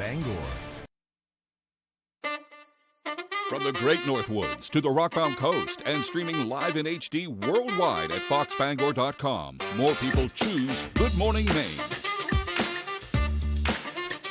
Bangor. From the Great North Woods to the Rockbound Coast and streaming live in HD worldwide at foxbangor.com. More people choose Good Morning Maine.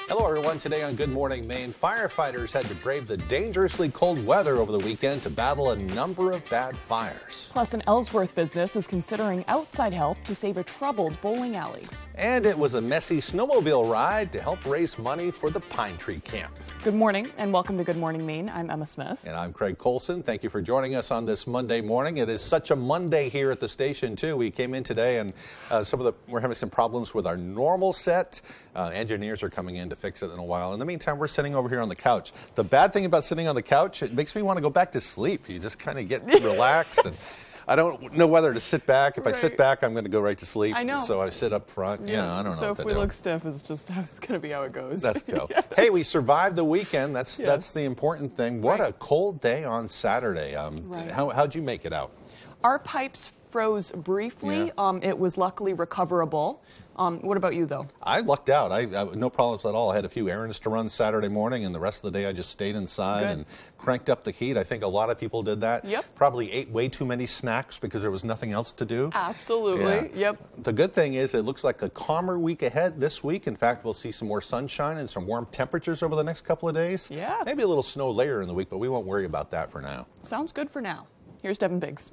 Hello, everyone. Today on Good Morning Maine, firefighters had to brave the dangerously cold weather over the weekend to battle a number of bad fires. Plus, an Ellsworth business is considering outside help to save a troubled bowling alley. And it was a messy snowmobile ride to help raise money for the Pine Tree Camp. Good morning and welcome to Good Morning Maine. I'm Emma Smith. And I'm Craig Colson. Thank you for joining us on this Monday morning. It is such a Monday here at the station, too. We came in today and we're having some problems with our normal set. Engineers are coming in to fix it in a while. In the meantime, we're sitting over here on the couch. The bad thing about sitting on the couch, it makes me want to go back to sleep. You just kind of get relaxed. And I don't know whether to sit back. If I sit back, I'm going to go right to sleep. I know. So I sit up front. Yeah, I don't know. So what if we look stiff, it's just it's going to be how it goes. Let's go. Yes. Hey, we survived the weekend. That's the important thing. What a cold day on Saturday. How'd you make it out? Our pipes froze briefly. Yeah. It was luckily recoverable. What about you, though? I lucked out. I no problems at all. I had a few errands to run Saturday morning, and the rest of the day I just stayed inside and cranked up the heat. I think a lot of people did that. Yep. Probably ate way too many snacks because there was nothing else to do. Absolutely. Yeah. Yep. The good thing is it looks like a calmer week ahead this week. In fact, we'll see some more sunshine and some warm temperatures over the next couple of days. Yeah. Maybe a little snow later in the week, but we won't worry about that for now. Sounds good for now. Here's Devin Biggs.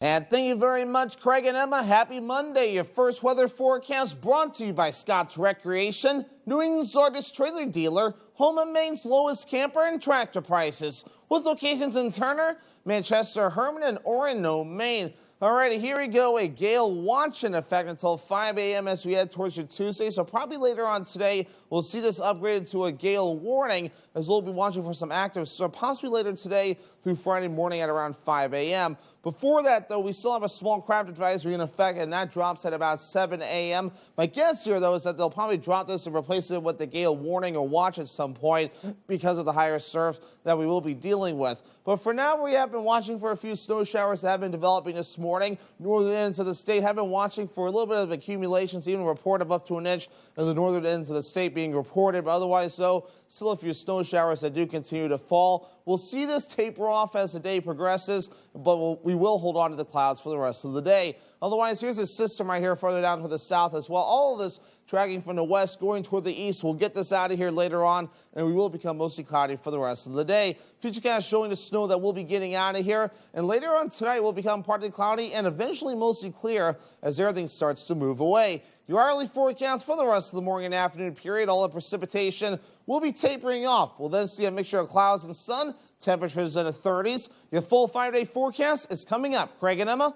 And thank you very much, Craig and Emma. Happy Monday. Your first weather forecast brought to you by Scott's Recreation, New England's largest trailer dealer, home of Maine's lowest camper and tractor prices, with locations in Turner, Manchester, Herman, and Orono, Maine. Alrighty, here we go. A gale watch in effect until 5 a.m. as we head towards your Tuesday. So probably later on today, we'll see this upgraded to a gale warning, as we'll be watching for some active storm, possibly later today through Friday morning at around 5 a.m. Before that, though, we still have a small craft advisory in effect, and that drops at about 7 a.m. My guess here, though, is that they'll probably drop this and replace it with the gale warning or watch at some point because of the higher surf that we will be dealing with. But for now, we have been watching for a few snow showers that have been developing this morning. Northern ends of the state have been watching for a little bit of accumulations, even a report of up to an inch in the northern ends of the state being reported. But otherwise, though, still a few snow showers that do continue to fall. We'll see this taper off as the day progresses, but we will hold on to the clouds for the rest of the day. Otherwise, here's a system right here further down to the south as well. All of this tracking from the west, going toward the east. We'll get this out of here later on, and we will become mostly cloudy for the rest of the day. Futurecast showing the snow that we'll be getting out of here, and later on tonight will become partly cloudy and eventually mostly clear as everything starts to move away. Your hourly forecast for the rest of the morning and afternoon period, all the precipitation will be tapering off. We'll then see a mixture of clouds and sun, temperatures in the 30s. Your full 5-day forecast is coming up. Craig and Emma.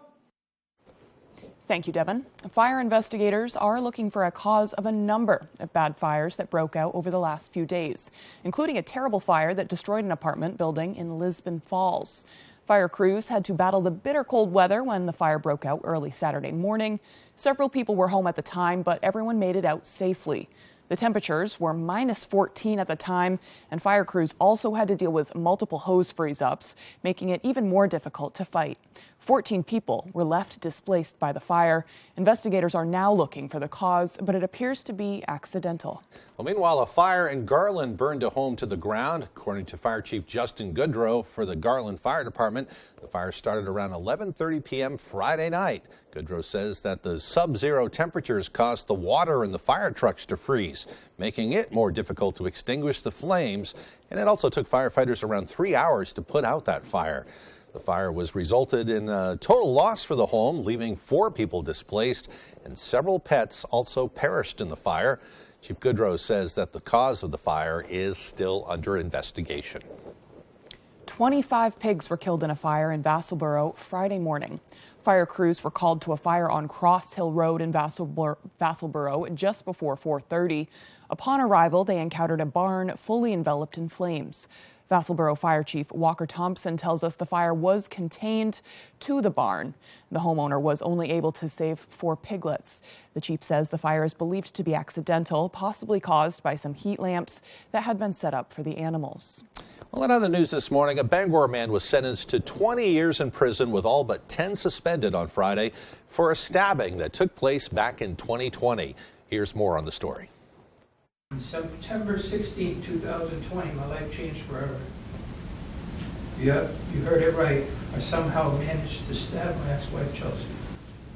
Thank you, Devin. Fire investigators are looking for a cause of a number of bad fires that broke out over the last few days, including a terrible fire that destroyed an apartment building in Lisbon Falls. Fire crews had to battle the bitter cold weather when the fire broke out early Saturday morning. Several people were home at the time, but everyone made it out safely. The temperatures were -14 at the time, and fire crews also had to deal with multiple hose freeze-ups, making it even more difficult to fight. 14 people were left displaced by the fire. Investigators are now looking for the cause, but it appears to be accidental. Well, meanwhile, a fire in Garland burned a home to the ground. According to Fire Chief Justin Goodrow for the Garland Fire Department, the fire started around 11:30 p.m. Friday night. Goodrow says that the sub-zero temperatures caused the water in the fire trucks to freeze, making it more difficult to extinguish the flames, and it also took firefighters around 3 hours to put out that fire. The fire resulted in a total loss for the home, leaving 4 people displaced, and several pets also perished in the fire. Chief Goodrow says that the cause of the fire is still under investigation. 25 pigs were killed in a fire in Vassalboro Friday morning. Fire crews were called to a fire on Cross Hill Road in Vassalboro just before 4:30. Upon arrival, they encountered a barn fully enveloped in flames. Vassalboro Fire Chief Walker Thompson tells us the fire was contained to the barn. The homeowner was only able to save 4 piglets. The chief says the fire is believed to be accidental, possibly caused by some heat lamps that had been set up for the animals. Well, in other news this morning, a Bangor man was sentenced to 20 years in prison with all but 10 suspended on Friday for a stabbing that took place back in 2020. Here's more on the story. On September 16, 2020, my life changed forever. Yep, you heard it right. I somehow managed to stab my ex-wife, Chelsea.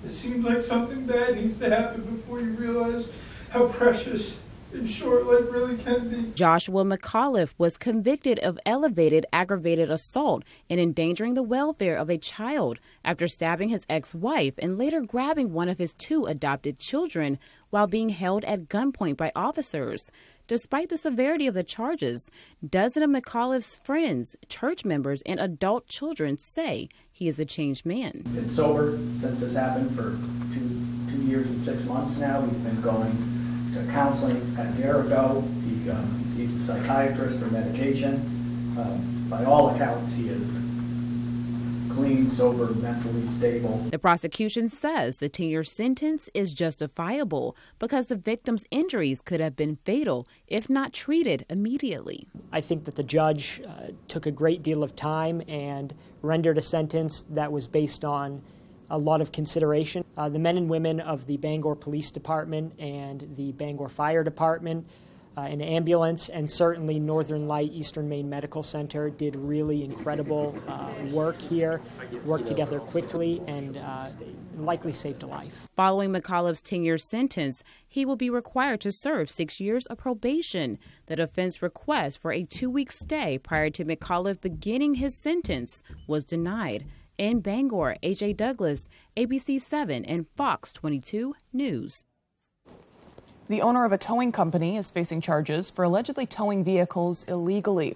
It seems like something bad needs to happen before you realize how precious and short life really can be. Joshua McAuliffe was convicted of elevated aggravated assault and endangering the welfare of a child after stabbing his ex-wife and later grabbing one of his 2 adopted children while being held at gunpoint by officers. Despite the severity of the charges, dozens of McAuliffe's friends, church members, and adult children say he is a changed man. He's been sober since this happened for two years and 6 months now. He's been going to counseling a year ago. He sees a psychiatrist for medication. By all accounts, he is clean, sober, mentally stable. The prosecution says the 10-year sentence is justifiable because the victim's injuries could have been fatal if not treated immediately. I think that the judge took a great deal of time and rendered a sentence that was based on a lot of consideration. The men and women of the Bangor Police Department and the Bangor Fire Department, an ambulance, and certainly Northern Light Eastern Maine Medical Center did really incredible work here, worked together quickly, and likely saved a life. Following McAuliffe's 10-year sentence, he will be required to serve 6 years of probation. The defense request for a 2-week stay prior to McAuliffe beginning his sentence was denied. In Bangor, A.J. Douglas, ABC 7 and Fox 22 News. The owner of a towing company is facing charges for allegedly towing vehicles illegally.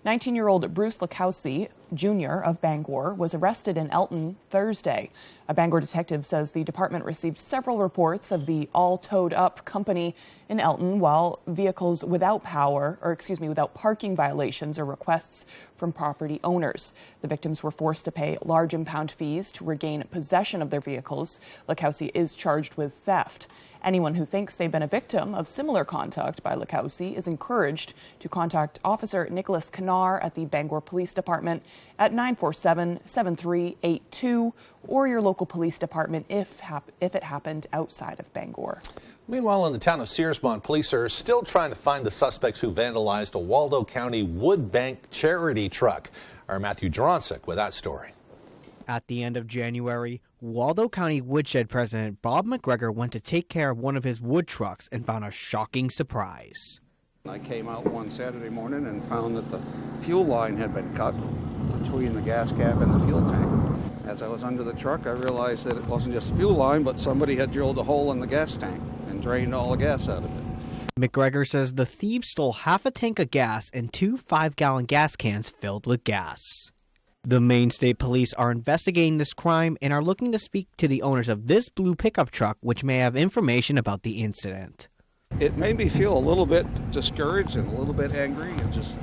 19-year-old Bruce Lakowski, Jr. of Bangor, was arrested in Elton Thursday. A Bangor detective says the department received several reports of the All Towed Up company in Elton while vehicles without parking violations or requests from property owners. The victims were forced to pay large impound fees to regain possession of their vehicles. Lakowski is charged with theft. Anyone who thinks they've been a victim of similar conduct by Lakowski is encouraged to contact Officer Nicholas Kanar at the Bangor Police Department at 947-7382 or your local police department if it happened outside of Bangor. Meanwhile, in the town of Searsmont, police are still trying to find the suspects who vandalized a Waldo County Wood Bank charity truck. Our Matthew Juronsik with that story. At the end of January, Waldo County Woodshed President Bob McGregor went to take care of one of his wood trucks and found a shocking surprise. I came out one Saturday morning and found that the fuel line had been cut between the gas cap and the fuel tank. As I was under the truck, I realized that it wasn't just fuel line, but somebody had drilled a hole in the gas tank and drained all the gas out of it. McGregor says the thieves stole half a tank of gas and 2 5-gallon gas cans filled with gas. The Maine State Police are investigating this crime and are looking to speak to the owners of this blue pickup truck, which may have information about the incident. It made me feel a little bit discouraged and a little bit angry, and just,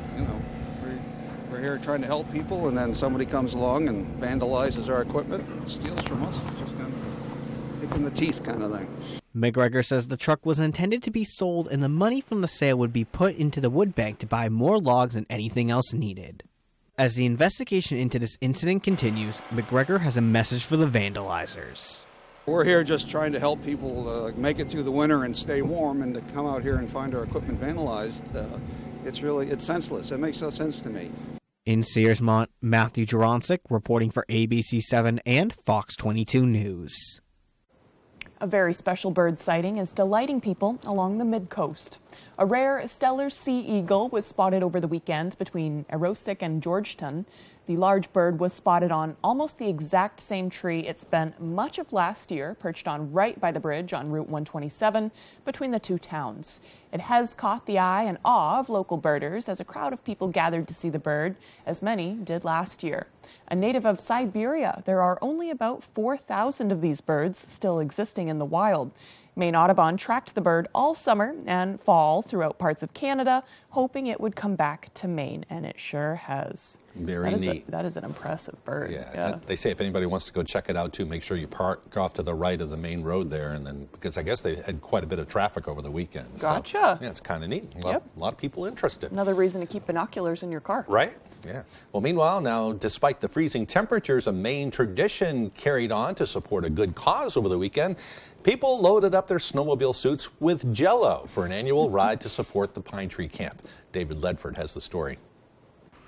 we're here trying to help people, and then somebody comes along and vandalizes our equipment and steals from us. It's just kind of kick in the teeth kind of thing. McGregor says the truck was intended to be sold and the money from the sale would be put into the wood bank to buy more logs and anything else needed. As the investigation into this incident continues, McGregor has a message for the vandalizers. We're here just trying to help people make it through the winter and stay warm, and to come out here and find our equipment vandalized, it's senseless. It makes no sense to me. In Searsmont, Matthew Juronsik reporting for ABC 7 and Fox 22 News. A very special bird sighting is delighting people along the mid-coast. A rare Steller sea eagle was spotted over the weekend between Aroostook and Georgetown. The large bird was spotted on almost the exact same tree it spent much of last year perched on right by the bridge on Route 127 between the two towns. It has caught the eye and awe of local birders as a crowd of people gathered to see the bird, as many did last year. A native of Siberia, there are only about 4,000 of these birds still existing in the wild. Maine Audubon tracked the bird all summer and fall throughout parts of Canada, hoping it would come back to Maine, and it sure has. Very neat. That is an impressive bird. Yeah. They say if anybody wants to go check it out too, make sure you park off to the right of the main road there, and then because I guess they had quite a bit of traffic over the weekend. Gotcha. So, yeah, it's kind of neat. A lot of people interested. Another reason to keep binoculars in your car. Right? Yeah. Well, meanwhile, now, despite the freezing temperatures, a Maine tradition carried on to support a good cause over the weekend. People loaded up their snowmobile suits with Jell-O for an annual ride to support the Pine Tree Camp. David Ledford has the story.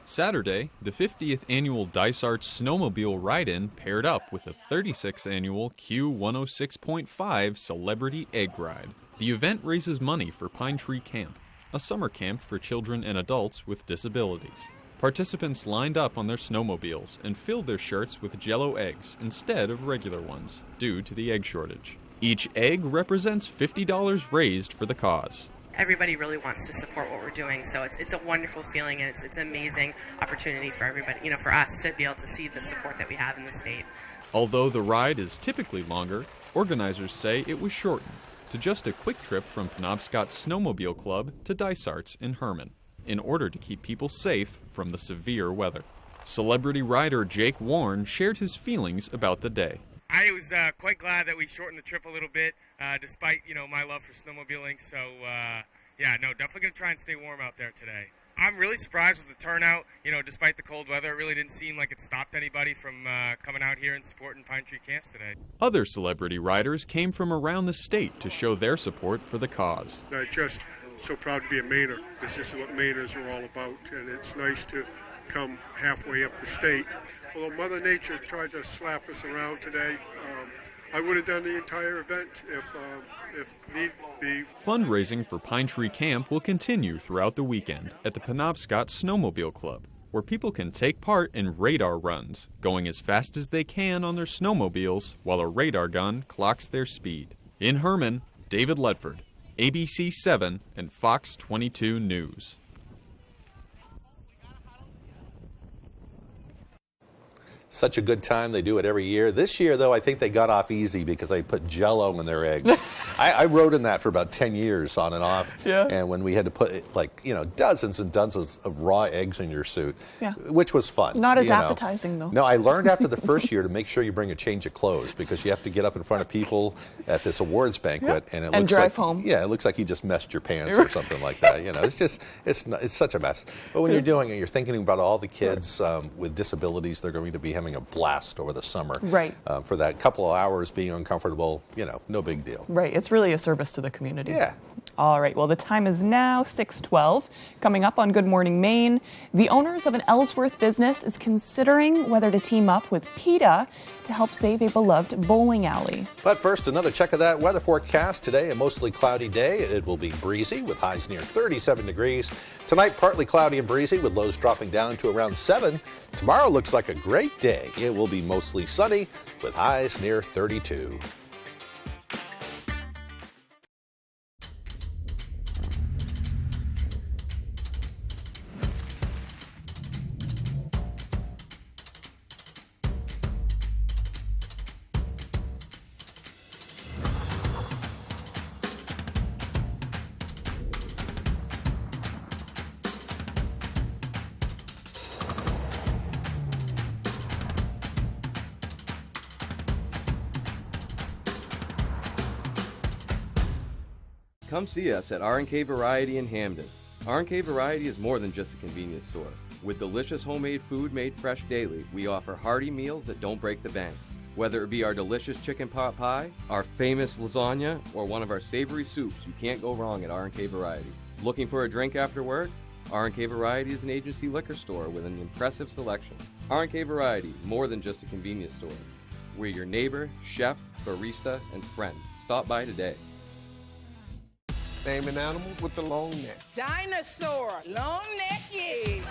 Saturday, the 50th annual Dysart's Snowmobile Ride-In paired up with the 36th annual Q106.5 Celebrity Egg Ride. The event raises money for Pine Tree Camp, a summer camp for children and adults with disabilities. Participants lined up on their snowmobiles and filled their shirts with Jell-O eggs instead of regular ones, due to the egg shortage. Each egg represents $50 raised for the cause. Everybody really wants to support what we're doing, so it's a wonderful feeling, and it's an amazing opportunity for everybody, for us to be able to see the support that we have in the state. Although the ride is typically longer, organizers say it was shortened to just a quick trip from Penobscot's Snowmobile Club to Dysart's in Herman, in order to keep people safe from the severe weather. Celebrity rider Jake Warren shared his feelings about the day. I was quite glad that we shortened the trip a little bit, despite, my love for snowmobiling. So, definitely going to try and stay warm out there today. I'm really surprised with the turnout. Despite the cold weather, it really didn't seem like it stopped anybody from coming out here and supporting Pine Tree Camps today. Other celebrity riders came from around the state to show their support for the cause. I'm just so proud to be a Mainer, because this is what Mainers are all about, and it's nice to come halfway up the state. Although Mother Nature tried to slap us around today, I would have done the entire event if need be. Fundraising for Pine Tree Camp will continue throughout the weekend at the Penobscot Snowmobile Club, where people can take part in radar runs, going as fast as they can on their snowmobiles while a radar gun clocks their speed. In Herman, David Ledford, ABC 7 and Fox 22 News. Such a good time. They do it every year. This year, though, I think they got off easy because they put Jell-O in their eggs. I rode in that for about 10 years on and off. Yeah. And when we had to put, dozens and dozens of raw eggs in your suit, which was fun. Not as appetizing, though. No, I learned after the first year to make sure you bring a change of clothes, because you have to get up in front of people at this awards banquet, and it looks drive like home. Yeah, it looks like you just messed your pants or something like that. It's such a mess. But when you're doing it, you're thinking about all the kids with disabilities. They're going to be having a blast over the summer. Right. For that couple of hours being uncomfortable, no big deal. Right. It's really a service to the community. Yeah. All right. Well, the time is now 6:12. Coming up on Good Morning Maine, the owners of an Ellsworth business is considering whether to team up with PETA to help save a beloved bowling alley. But first, another check of that weather forecast. Today, a mostly cloudy day. It will be breezy with highs near 37 degrees. Tonight, partly cloudy and breezy with lows dropping down to around 7. Tomorrow looks like a great day. It will be mostly sunny with highs near 32. Come see us at R&K Variety in Hamden. R&K Variety is more than just a convenience store. With delicious homemade food made fresh daily, we offer hearty meals that don't break the bank. Whether it be our delicious chicken pot pie, our famous lasagna, or one of our savory soups, you can't go wrong at R&K Variety. Looking for a drink after work? R&K Variety is an agency liquor store with an impressive selection. R&K Variety, more than just a convenience store. We're your neighbor, chef, barista, and friend. Stop by today. Name an animal with the long neck. Dinosaur, long neck, yeah.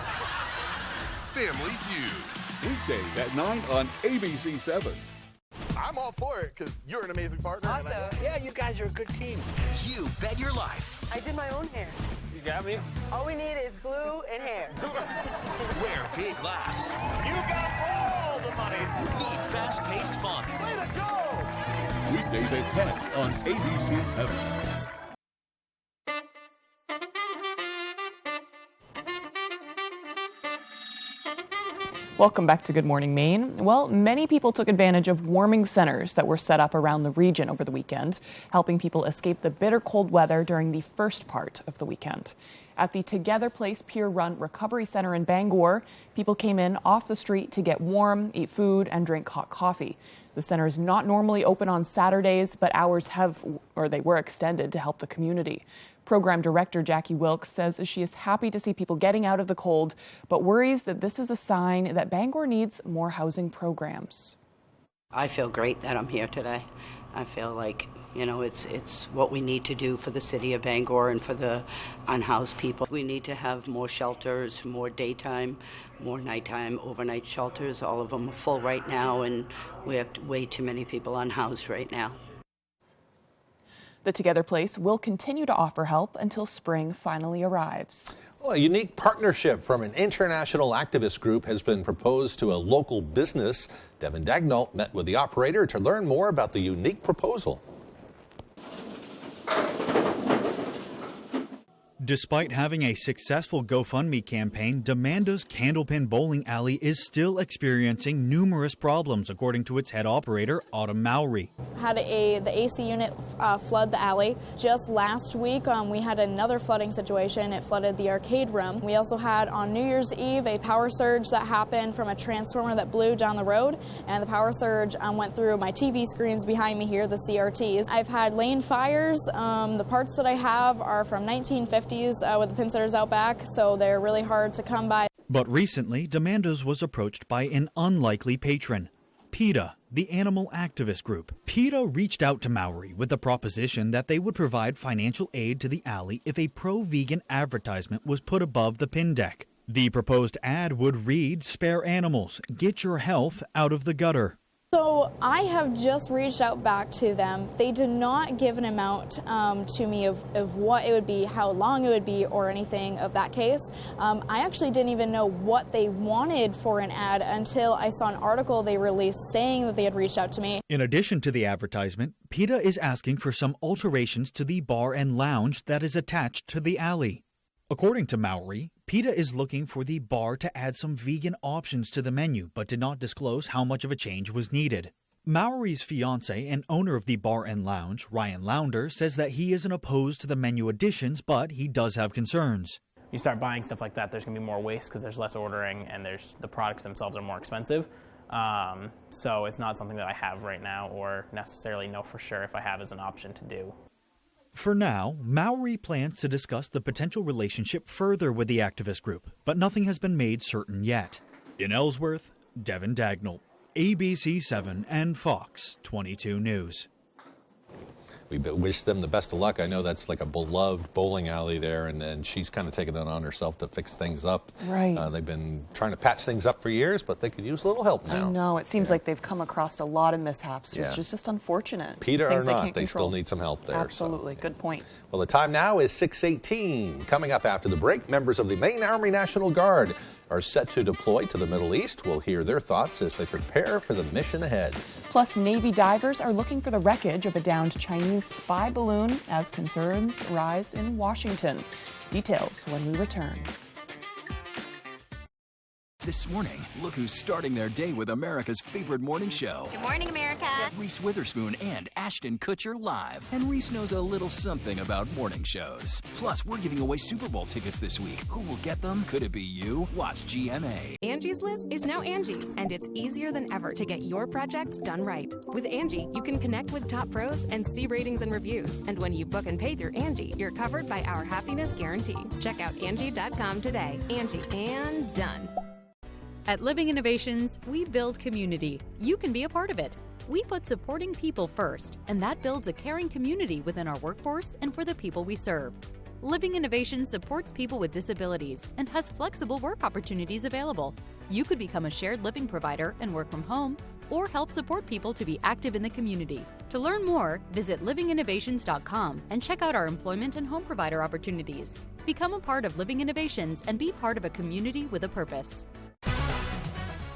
Family Feud. Weekdays at 9 on ABC 7. I'm all for it, because you're an amazing partner. Awesome. Yeah, you guys are a good team. You bet your life. I did my own hair. You got me? All we need is glue and hair. Where big laughs. You got all the money. Meet fast-paced fun. Way to go! Weekdays at 10 on ABC 7. Welcome back to Good Morning Maine. Well, many people took advantage of warming centers that were set up around the region over the weekend, helping people escape the bitter cold weather during the first part of the weekend. At the Together Place Pier-run Recovery Center in Bangor, people came in off the street to get warm, eat food, and drink hot coffee. The center is not normally open on Saturdays, but hours they were extended to help the community. Program Director Jackie Wilkes says she is happy to see people getting out of the cold, but worries that this is a sign that Bangor needs more housing programs. I feel great that I'm here today. I feel like, it's what we need to do for the city of Bangor and for the unhoused people. We need to have more shelters, more daytime, more nighttime, overnight shelters. All of them are full right now, and we have way too many people unhoused right now. The Together Place will continue to offer help until spring finally arrives. Well, a unique partnership from an international activist group has been proposed to a local business. Devin Dagnall met with the operator to learn more about the unique proposal. Despite having a successful GoFundMe campaign, Demanda's Candlepin Bowling Alley is still experiencing numerous problems, according to its head operator, Autumn Mowry. Had the AC unit flood the alley. Just last week, we had another flooding situation. It flooded the arcade room. We also had on New Year's Eve a power surge that happened from a transformer that blew down the road, and the power surge went through my TV screens behind me here, the CRTs. I've had lane fires. The parts that I have are from 1950s with the pin setters out back, so they're really hard to come by. But recently, Demanda's was approached by an unlikely patron, PETA, the animal activist group. PETA reached out to Mowry with the proposition that they would provide financial aid to the alley if a pro-vegan advertisement was put above the pin deck. The proposed ad would read, "Spare animals, get your health out of the gutter." So I have just reached out back to them. They did not give an amount to me of what it would be, how long it would be, or anything of that case. I actually didn't even know what they wanted for an ad until I saw an article they released saying that they had reached out to me. In addition to the advertisement, PETA is asking for some alterations to the bar and lounge that is attached to the alley. According to Mowry, PETA is looking for the bar to add some vegan options to the menu, but did not disclose how much of a change was needed. Mowry's fiance and owner of the bar and lounge, Ryan Lounder, says that he isn't opposed to the menu additions, but he does have concerns. You start buying stuff like that, there's going to be more waste because there's less ordering and the products themselves are more expensive. So it's not something that I have right now or necessarily know for sure if I have as an option to do. For now, Mowry plans to discuss the potential relationship further with the activist group, but nothing has been made certain yet. In Ellsworth, Devin Dagnall, ABC 7 and Fox 22 News. We wish them the best of luck. I know that's like a beloved bowling alley there, and she's kind of taken it on herself to fix things up. Right. They've been trying to patch things up for years, but they could use a little help now. I know. It seems like they've come across a lot of mishaps, which Yeah. is just unfortunate. PETA or Things not, they can't still control. need some help there. Absolutely. So. Good point. Well, the time now is 6:18. Coming up after the break, members of the Maine Army National Guard are set to deploy to the Middle East. We'll hear their thoughts as they prepare for the mission ahead. Plus, Navy divers are looking for the wreckage of a downed Chinese spy balloon as concerns rise in Washington. Details when we return. This morning, look who's starting their day with America's favorite morning show. Good morning, America. Reese Witherspoon and Ashton Kutcher live. And Reese knows a little something about morning shows. Plus, we're giving away Super Bowl tickets this week. Who will get them? Could it be you? Watch GMA. Angie's List is now Angie, and it's easier than ever to get your projects done right. With Angie, you can connect with top pros and see ratings and reviews. And when you book and pay through Angie, you're covered by our happiness guarantee. Check out Angie.com today. Angie, and done. At Living Innovations, we build community. You can be a part of it. We put supporting people first, and that builds a caring community within our workforce and for the people we serve. Living Innovations supports people with disabilities and has flexible work opportunities available. You could become a shared living provider and work from home, or help support people to be active in the community. To learn more, visit livinginnovations.com and check out our employment and home provider opportunities. Become a part of Living Innovations and be part of a community with a purpose.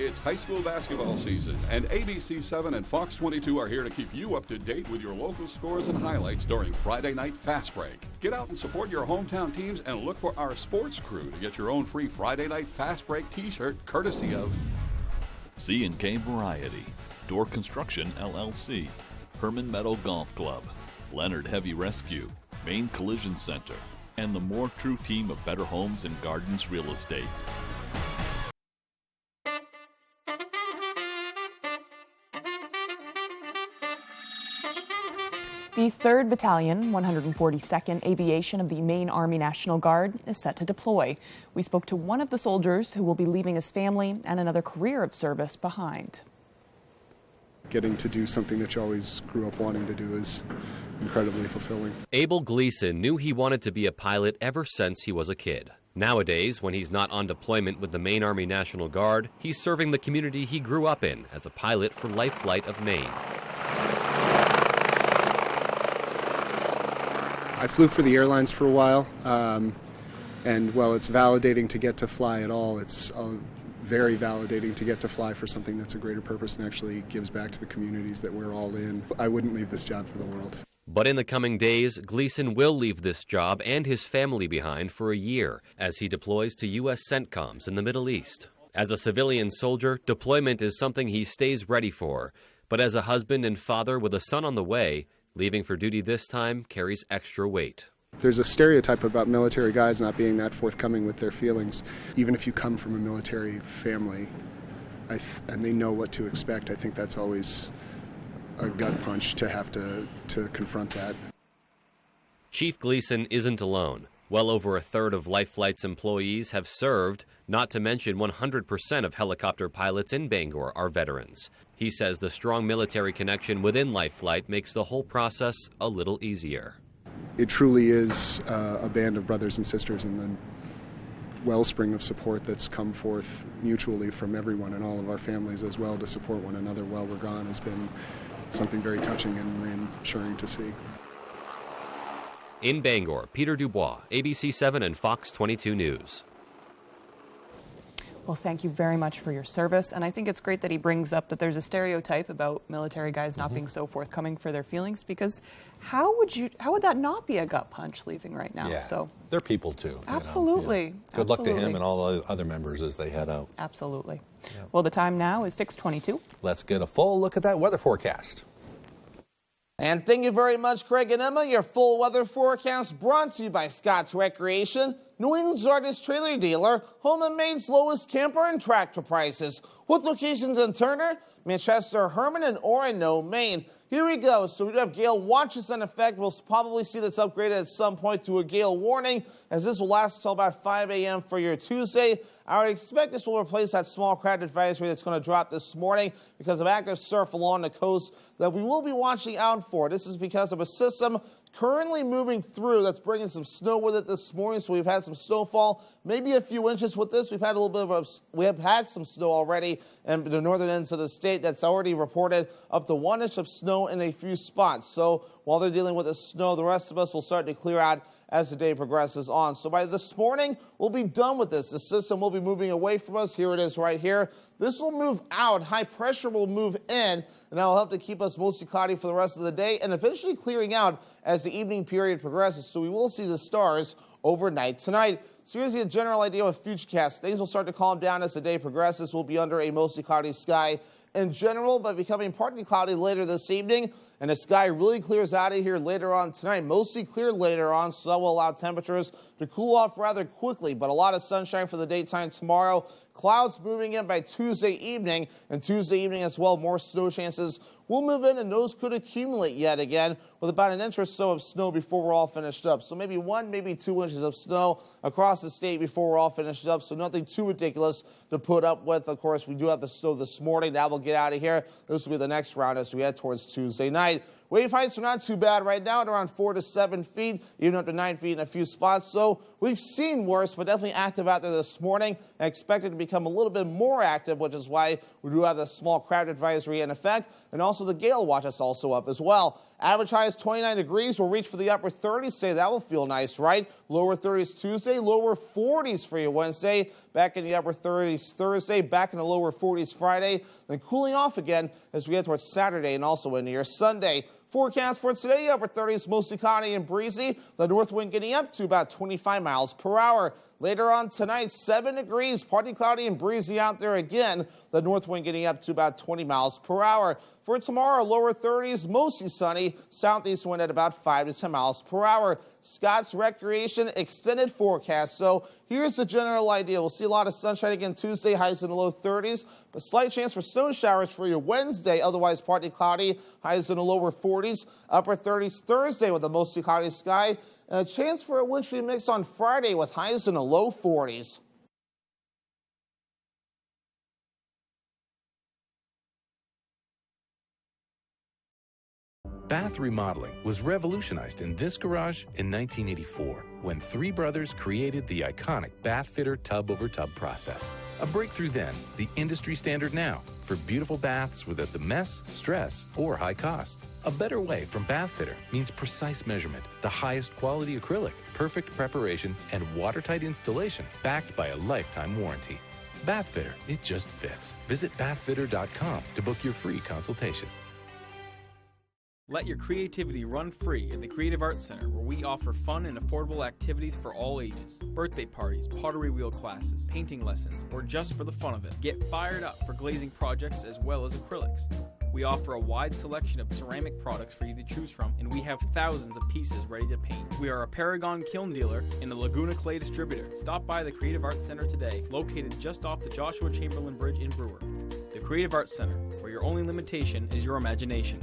It's high school basketball season, and ABC 7 and Fox 22 are here to keep you up to date with your local scores and highlights during Friday Night Fast Break. Get out and support your hometown teams and look for our sports crew to get your own free Friday Night Fast Break t-shirt courtesy of C&K Variety, Door Construction LLC, Herman Meadow Golf Club, Leonard Heavy Rescue, Maine Collision Center, and the More True team of Better Homes and Gardens Real Estate. The 3rd Battalion, 142nd Aviation of the Maine Army National Guard is set to deploy. We spoke to one of the soldiers who will be leaving his family and another career of service behind. Getting to do something that you always grew up wanting to do is incredibly fulfilling. Abel Gleason knew he wanted to be a pilot ever since he was a kid. Nowadays, when he's not on deployment with the Maine Army National Guard, he's serving the community he grew up in as a pilot for Life Flight of Maine. I flew for the airlines for a while, and while it's validating to get to fly at all, it's very validating to get to fly for something that's a greater purpose and actually gives back to the communities that we're all in. I wouldn't leave this job for the world. But in the coming days, Gleason will leave this job and his family behind for a year as he deploys to U.S. CENTCOMs in the Middle East. As a civilian soldier, deployment is something he stays ready for. But as a husband and father with a son on the way, leaving for duty this time carries extra weight. There's a stereotype about military guys not being that forthcoming with their feelings. Even if you come from a military family and they know what to expect, I think that's always a gut punch to have to confront that. Chief Gleason isn't alone. Well over a third of Life Flight's employees have served, not to mention 100% of helicopter pilots in Bangor are veterans. He says the strong military connection within Life Flight makes the whole process a little easier. It truly is a band of brothers and sisters, and the wellspring of support that's come forth mutually from everyone and all of our families as well to support one another while we're gone has been something very touching and reassuring to see. In Bangor, Peter Dubois, ABC 7 and Fox 22 News. Well, thank you very much for your service. And I think it's great that he brings up that there's a stereotype about military guys not being so forthcoming for their feelings, because how would that not be a gut punch leaving right now? Yeah, so they're people too. Absolutely. You know? Yeah. Good luck to him and all the other members as they head out. Absolutely. Yeah. Well, the time now is 6:22. Let's get a full look at that weather forecast. And thank you very much, Craig and Emma. Your full weather forecast brought to you by Scott's Recreation, New England's largest trailer dealer, home and Maine's lowest camper and tractor prices, with locations in Turner, Manchester, Herman, and Orono, Maine. Here we go. So we do have gale watches in effect. We'll probably see this upgraded at some point to a gale warning, as this will last until about 5 a.m. for your Tuesday. I would expect this will replace that small craft advisory that's going to drop this morning because of active surf along the coast that we will be watching out for. This is because of a system currently moving through that's bringing some snow with it this morning. So we've had some snowfall, maybe a few inches with this. We've had a little bit we have had some snow already in the northern ends of the state that's already reported up to 1 inch of snow in a few spots. So while they're dealing with the snow, the rest of us will start to clear out as the day progresses on. So by this morning, we'll be done with this. The system will be moving away from us. Here it is right here. This will move out. High pressure will move in, and that will help to keep us mostly cloudy for the rest of the day and eventually clearing out as the evening period progresses. So we will see the stars overnight tonight. So here's a general idea with Futurecast. Things will start to calm down as the day progresses. We'll be under a mostly cloudy sky in general, but becoming partly cloudy later this evening. And the sky really clears out of here later on tonight. Mostly clear later on, so that will allow temperatures to cool off rather quickly. But a lot of sunshine for the daytime tomorrow. Clouds moving in by Tuesday evening, and Tuesday evening as well, more snow chances will move in, and those could accumulate yet again with about an inch or so of snow before we're all finished up. So maybe 1, maybe 2 inches of snow across the state before we're all finished up, so nothing too ridiculous to put up with. Of course, we do have the snow this morning. That will get out of here. This will be the next round as we head towards Tuesday night. Wave heights are not too bad right now at around 4 to 7 feet, even up to 9 feet in a few spots. So we've seen worse, but definitely active out there this morning. I expect it to become a little bit more active, which is why we do have the small craft advisory in effect, and also the gale watch is also up as well. Average high is 29 degrees. We'll reach for the upper 30s today. That will feel nice, right? Lower 30s Tuesday, lower 40s for you Wednesday. Back in the upper 30s Thursday, back in the lower 40s Friday. Then cooling off again as we head towards Saturday and also into your Sunday. Forecast for today, upper 30s, mostly cloudy and breezy. The north wind getting up to about 25 miles per hour. Later on tonight, 7 degrees, partly cloudy and breezy out there again. The north wind getting up to about 20 miles per hour. For tomorrow, lower 30s, mostly sunny. Southeast wind at about 5 to 10 miles per hour. Scott's Recreation extended forecast. So here's the general idea. We'll see a lot of sunshine again Tuesday, highs in the low 30s. But slight chance for snow showers for your Wednesday. Otherwise, partly cloudy, highs in the lower 40s. Upper 30s Thursday with a mostly cloudy sky. A chance for a wintry mix on Friday with highs in the low 40s. Bath remodeling was revolutionized in this garage in 1984 when three brothers created the iconic bath fitter tub-over-tub process. A breakthrough then, the industry standard now for beautiful baths without the mess, stress, or high cost. A better way from Bath Fitter means precise measurement, the highest quality acrylic, perfect preparation, and watertight installation backed by a lifetime warranty. Bath Fitter, it just fits. Visit bathfitter.com to book your free consultation. Let your creativity run free at the Creative Arts Center, where we offer fun and affordable activities for all ages. Birthday parties, pottery wheel classes, painting lessons, or just for the fun of it. Get fired up for glazing projects as well as acrylics. We offer a wide selection of ceramic products for you to choose from, and we have thousands of pieces ready to paint. We are a Paragon kiln dealer and a Laguna Clay distributor. Stop by the Creative Arts Center today, located just off the Joshua Chamberlain Bridge in Brewer. The Creative Arts Center, where your only limitation is your imagination.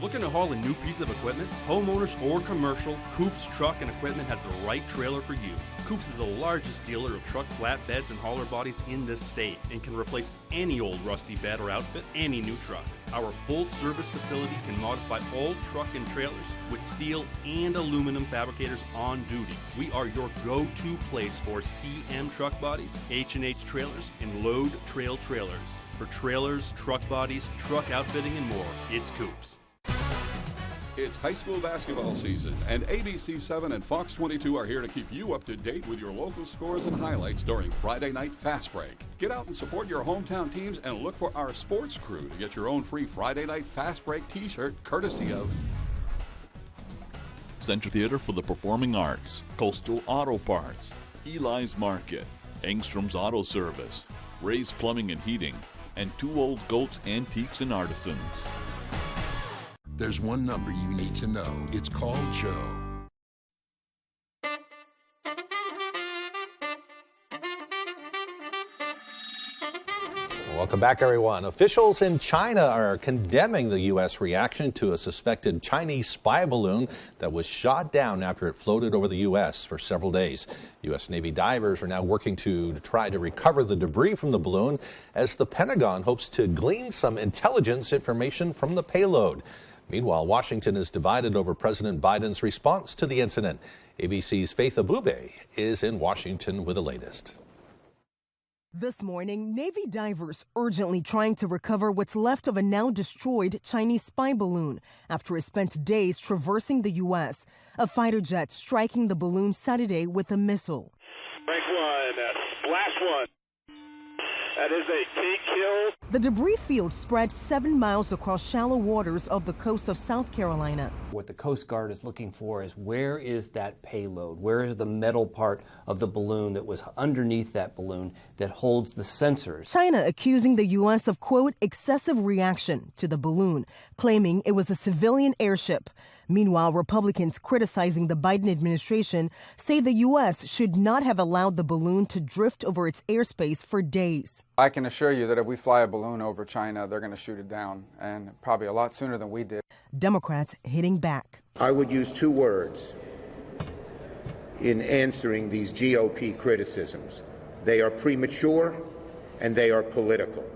Looking to haul a new piece of equipment? Homeowners or commercial, Coops Truck and Equipment has the right trailer for you. Coops is the largest dealer of truck flatbeds and hauler bodies in this state and can replace any old rusty bed or outfit, any new truck. Our full service facility can modify all truck and trailers with steel and aluminum fabricators on duty. We are your go-to place for CM truck bodies, H&H trailers, and load trail trailers. For trailers, truck bodies, truck outfitting, and more, it's Coops. It's high school basketball season, and ABC7 and Fox 22 are here to keep you up to date with your local scores and highlights during Friday Night Fast Break. Get out and support your hometown teams and look for our sports crew to get your own free Friday Night Fast Break t-shirt courtesy of Central Theater for the Performing Arts, Coastal Auto Parts, Eli's Market, Engstrom's Auto Service, Ray's Plumbing and Heating, and Two Old Goats Antiques and Artisans. There's one number you need to know. It's called Joe. Welcome back, everyone. Officials in China are condemning the U.S. reaction to a suspected Chinese spy balloon that was shot down after it floated over the U.S. for several days. U.S. Navy divers are now working to try to recover the debris from the balloon as the Pentagon hopes to glean some intelligence information from the payload. Meanwhile, Washington is divided over President Biden's response to the incident. ABC's Faith Abube is in Washington with the latest. This morning, Navy divers urgently trying to recover what's left of a now destroyed Chinese spy balloon after it spent days traversing the U.S. A fighter jet striking the balloon Saturday with a missile. Rank 1, splash 1. That is a key kill. The debris field spread 7 miles across shallow waters of the coast of South Carolina. What the Coast Guard is looking for is where is that payload? Where is the metal part of the balloon that was underneath that balloon that holds the sensors? China accusing the U.S. of, quote, excessive reaction to the balloon, claiming it was a civilian airship. Meanwhile, Republicans criticizing the Biden administration say the U.S. should not have allowed the balloon to drift over its airspace for days. I can assure you that if we fly a balloon over China, they're going to shoot it down, and probably a lot sooner than we did. Democrats hitting back. I would use 2 words in answering these GOP criticisms. They are premature and they are political.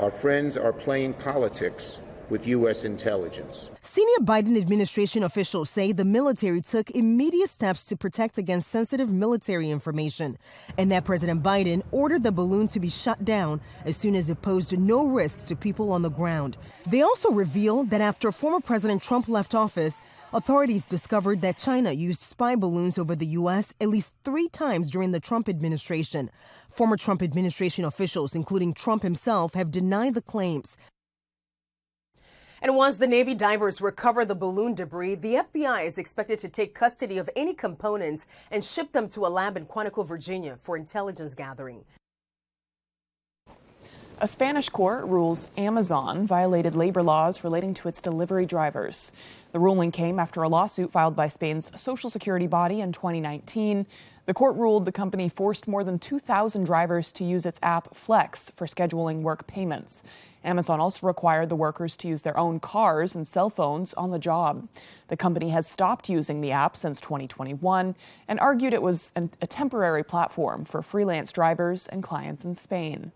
Our friends are playing politics with U.S. intelligence. Senior Biden administration officials say the military took immediate steps to protect against sensitive military information, and that President Biden ordered the balloon to be shut down as soon as it posed no risks to people on the ground. They also revealed that after former President Trump left office, authorities discovered that China used spy balloons over the U.S. at least 3 times during the Trump administration. Former Trump administration officials, including Trump himself, have denied the claims. And once the Navy divers recover the balloon debris, the FBI is expected to take custody of any components and ship them to a lab in Quantico, Virginia for intelligence gathering. A Spanish court rules Amazon violated labor laws relating to its delivery drivers. The ruling came after a lawsuit filed by Spain's Social Security body in 2019. The court ruled the company forced more than 2,000 drivers to use its app Flex for scheduling work payments. Amazon also required the workers to use their own cars and cell phones on the job. The company has stopped using the app since 2021 and argued it was a temporary platform for freelance drivers and clients in Spain.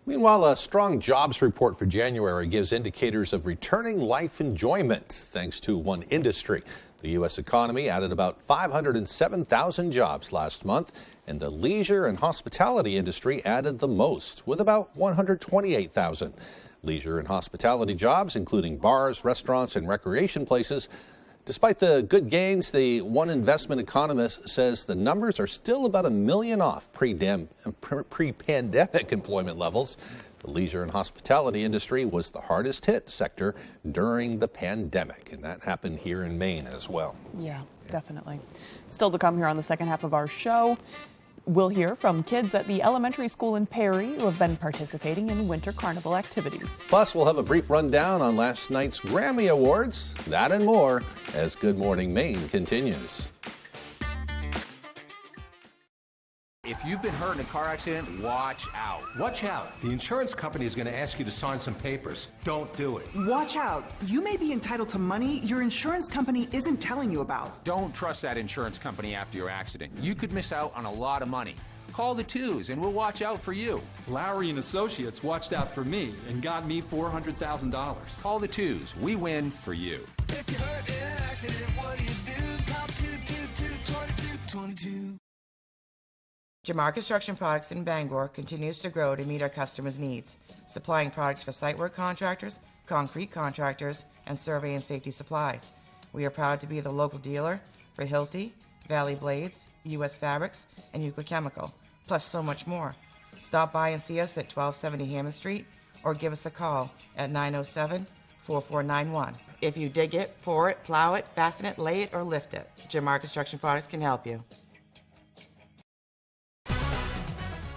Meanwhile, a strong jobs report for January gives indicators of returning life enjoyment, thanks to one industry. The U.S. economy added about 507,000 jobs last month, and the leisure and hospitality industry added the most, with about 128,000. Leisure and hospitality jobs, including bars, restaurants, and recreation places. Despite the good gains, the one investment economist says the numbers are still about 1 million off pre-pandemic employment levels. The leisure and hospitality industry was the hardest hit sector during the pandemic, and that happened here in Maine as well. Yeah, definitely. Still to come here on the second half of our show, we'll hear from kids at the elementary school in Perry who have been participating in winter carnival activities. Plus, we'll have a brief rundown on last night's Grammy Awards. That and more as Good Morning Maine continues. If you've been hurt in a car accident, watch out. Watch out. The insurance company is going to ask you to sign some papers. Don't do it. Watch out. You may be entitled to money your insurance company isn't telling you about. Don't trust that insurance company after your accident. You could miss out on a lot of money. Call the twos and we'll watch out for you. Lowry and Associates watched out for me and got me $400,000. Call the twos. We win for you. If you're hurt in an accident, what do you do? Call 222-2222. Jamar Construction Products in Bangor continues to grow to meet our customers' needs, supplying products for site work contractors, concrete contractors, and survey and safety supplies. We are proud to be the local dealer for Hilti, Valley Blades, U.S. Fabrics, and Euclid Chemical, plus so much more. Stop by and see us at 1270 Hammond Street or give us a call at 907-4491. If you dig it, pour it, plow it, fasten it, lay it, or lift it, Jamar Construction Products can help you.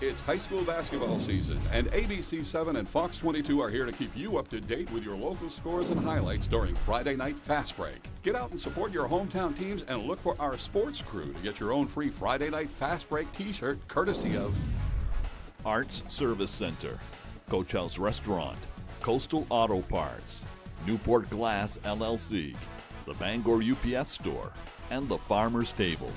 It's high school basketball season, and ABC7 and Fox 22 are here to keep you up to date with your local scores and highlights during Friday Night Fast Break. Get out and support your hometown teams and look for our sports crew to get your own free Friday Night Fast Break t-shirt courtesy of Arts Service Center, Cochel's Restaurant, Coastal Auto Parts, Newport Glass LLC, the Bangor UPS Store, and the Farmer's Table.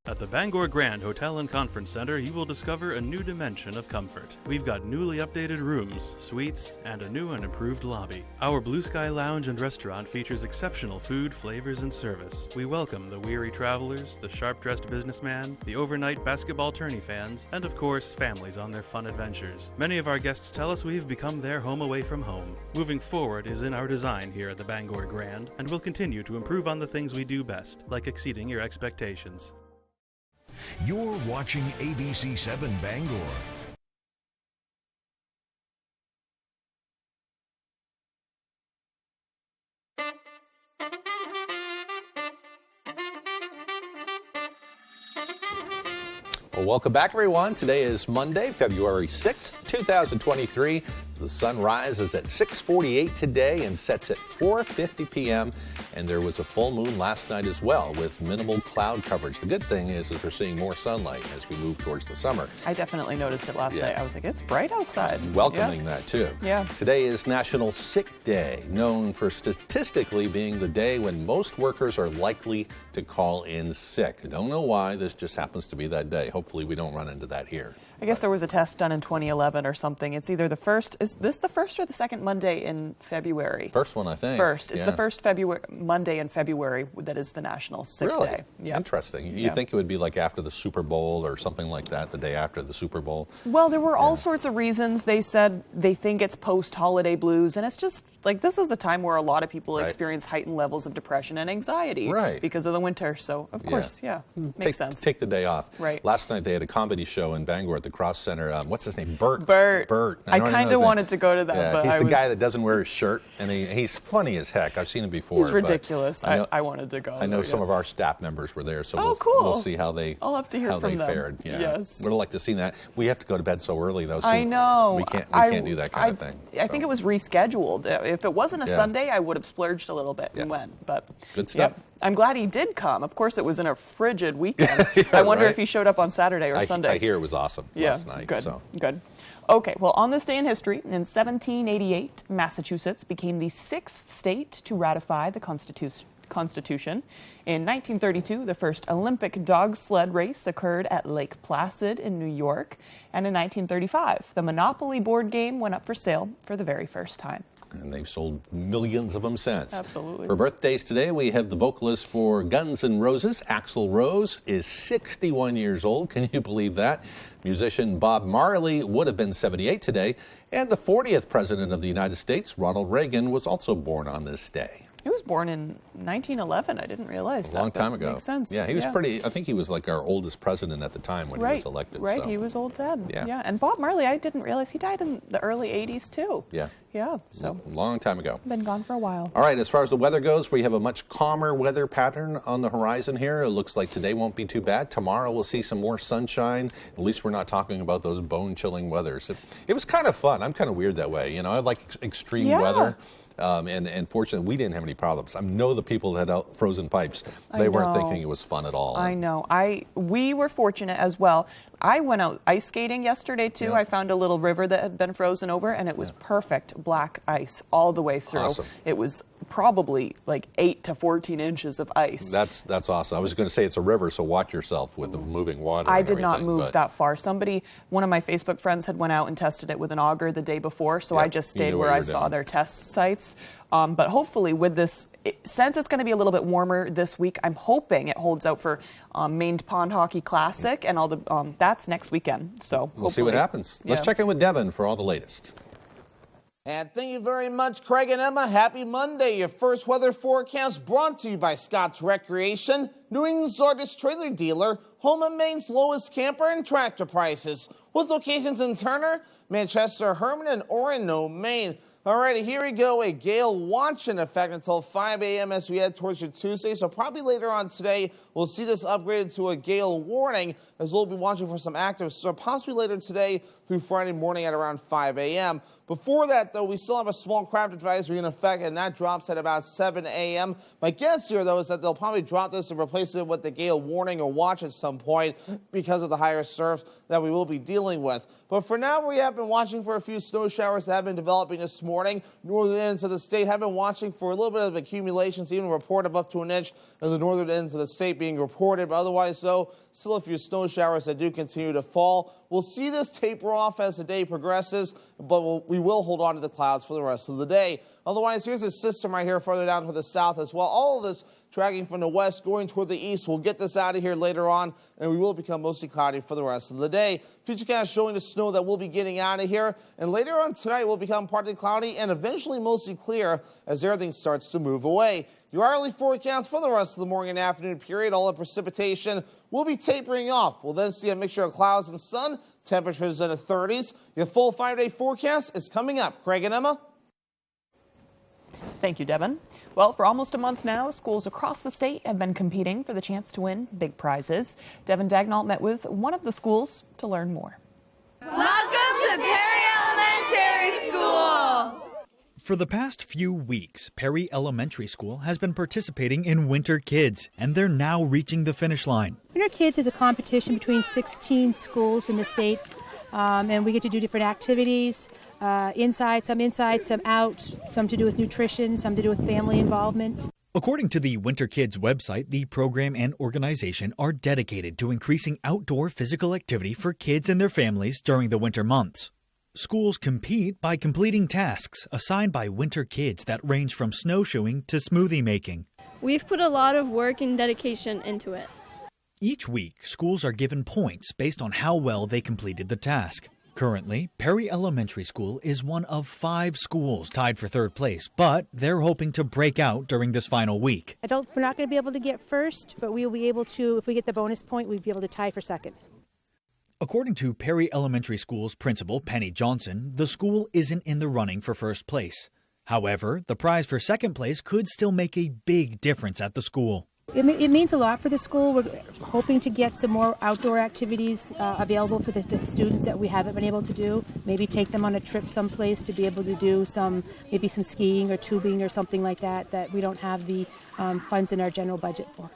At the Bangor Grand Hotel and Conference Center, you will discover a new dimension of comfort. We've got newly updated rooms, suites, and a new and improved lobby. Our Blue Sky Lounge and restaurant features exceptional food, flavors, and service. We welcome the weary travelers, the sharp-dressed businessman, the overnight basketball tourney fans, and of course, families on their fun adventures. Many of our guests tell us we've become their home away from home. Moving forward is in our design here at the Bangor Grand, and we'll continue to improve on the things we do best, like exceeding your expectations. You're watching ABC7 Bangor. Well, welcome back, everyone. Today is Monday, February 6th, 2023. The sun rises at 6:48 today and sets at 4:50 p.m. And there was a full moon last night as well with minimal cloud coverage. The good thing is that we're seeing more sunlight as we move towards the summer. I definitely noticed it last night. I was like, it's bright outside. Welcoming that, too. Yeah. Today is National Sick Day, known for statistically being the day when most workers are likely to call in sick. I don't know why. This just happens to be that day. Hopefully we don't run into that here. I guess there was a test done in 2011 or something. It's either the first, is this the first or the second Monday in February? First one, I think. First. It's the first Monday in February that is the National Sick Really? Day. Yeah. Interesting. You Yeah. think it would be like after the Super Bowl or something like that, the day after the Super Bowl? Well, there were all sorts of reasons. They said they think it's post-holiday blues, and it's just like this is a time where a lot of people experience heightened levels of depression and anxiety because of the winter. So, of course, makes sense. Take the day off. Right. Last night they had a comedy show in Bangor at the Cross Center. What's his name? Bert. Bert. I kind of wanted to go to that, yeah, but he's I the was... guy that doesn't wear his shirt, and he's funny as heck. I've seen him before. He's ridiculous. I wanted to go. I know some of our staff members were there, so cool. we'll see how they I'll have to hear from them. fared. Yeah. Yes. We'd like to see that. We have to go to bed so early though. So I know. We can't do that kind of thing. I think it was rescheduled. If it wasn't a Sunday, I would have splurged a little bit and went. But good stuff. Yeah. I'm glad he did come. Of course, it was in a frigid weekend. I wonder if he showed up on Saturday or Sunday. I hear it was awesome last night. Good. So. Good. Okay, well, on this day in history, in 1788, Massachusetts became the 6th state to ratify the Constitution. In 1932, the first Olympic dog sled race occurred at Lake Placid in New York. And in 1935, the Monopoly board game went up for sale for the very first time. And they've sold millions of them since. Absolutely. For birthdays today, we have the vocalist for Guns N' Roses, Axl Rose, is 61 years old. Can you believe that? Musician Bob Marley would have been 78 today. And the 40th president of the United States, Ronald Reagan, was also born on this day. He was born in 1911. I didn't realize that. A long time ago. Makes sense. Yeah, he was pretty, I think he was like our oldest president at the time when he was elected. Right, so. he was old then. Yeah. And Bob Marley, I didn't realize he died in the early 80s too. Yeah. Yeah, so. Long time ago. Been gone for a while. All right, as far as the weather goes, we have a much calmer weather pattern on the horizon here. It looks like today won't be too bad. Tomorrow we'll see some more sunshine. At least we're not talking about those bone-chilling weathers. It was kind of fun. I'm kind of weird that way. You know, I like extreme weather. And fortunately, we didn't have any problems. I know the people that had frozen pipes. They weren't thinking it was fun at all. I know. We were fortunate as well. I went out ice skating yesterday, too. I found a little river that had been frozen over, and it was perfect black ice all the way through. Awesome. It was probably like 8 to 14 inches of ice. That's awesome. I was going to say it's a river, so watch yourself with the moving water. I did not move that far. One of my Facebook friends had went out and tested it with an auger the day before, so I just stayed where I saw their test sites. But hopefully with this, since it's going to be a little bit warmer this week, I'm hoping it holds out for Maine Pond Hockey Classic and all the that's next weekend. So we'll see what happens. Let's check in with Devin for all the latest. And thank you very much, Craig and Emma. Happy Monday. Your first weather forecast brought to you by Scott's Recreation, New England's largest trailer dealer, home of Maine's lowest camper and tractor prices, with locations in Turner, Manchester, Herman, and Orono, Maine. Alrighty, here we go. A gale watch in effect until 5 a.m. as we head towards your Tuesday. So probably later on today, we'll see this upgraded to a gale warning as we'll be watching for some active storm, possibly later today through Friday morning at around 5 a.m. Before that, though, we still have a small craft advisory in effect, and that drops at about 7 a.m. My guess here, though, is that they'll probably drop this and replace it with the gale warning or watch at some point because of the higher surf that we will be dealing with. But for now, we have been watching for a few snow showers that have been developing this morning. Northern ends of the state have been watching for a little bit of accumulations, even a report of up to an inch in the northern ends of the state being reported. But otherwise, though, still a few snow showers that do continue to fall. We'll see this taper off as the day progresses, but we will hold on to the clouds for the rest of the day. Otherwise, here's a system right here further down to the south as well. All of this tracking from the west, going toward the east. We'll get this out of here later on, and we will become mostly cloudy for the rest of the day. Futurecast showing the snow that we'll be getting out of here, and later on tonight will become partly cloudy and eventually mostly clear as everything starts to move away. Your hourly forecast for the rest of the morning and afternoon period, all the precipitation will be tapering off. We'll then see a mixture of clouds and sun, temperatures in the 30s. Your full 5-day forecast is coming up. Craig and Emma. Thank you, Devin. Well, for almost a month now, schools across the state have been competing for the chance to win big prizes. Devin Dagnall met with one of the schools to learn more. Welcome to Perry Elementary School! For the past few weeks, Perry Elementary School has been participating in Winter Kids, and they're now reaching the finish line. Winter Kids is a competition between 16 schools in the state, and we get to do different activities, inside, some out, some to do with nutrition, some to do with family involvement. According to the Winter Kids website, the program and organization are dedicated to increasing outdoor physical activity for kids and their families during the winter months. Schools compete by completing tasks assigned by Winter Kids that range from snowshoeing to smoothie making. We've put a lot of work and dedication into it. Each week, schools are given points based on how well they completed the task. Currently, Perry Elementary School is one of 5 schools tied for 3rd place, but they're hoping to break out during this final week. We're not going to be able to get first, but we'll be able to, if we get the bonus point, we'd be able to tie for 2nd. According to Perry Elementary School's principal, Penny Johnson, the school isn't in the running for 1st place. However, the prize for 2nd place could still make a big difference at the school. It means a lot for the school. We're hoping to get some more outdoor activities available for the students that we haven't been able to do. Maybe take them on a trip someplace to be able to do maybe some skiing or tubing or something like that we don't have the funds in our general budget for.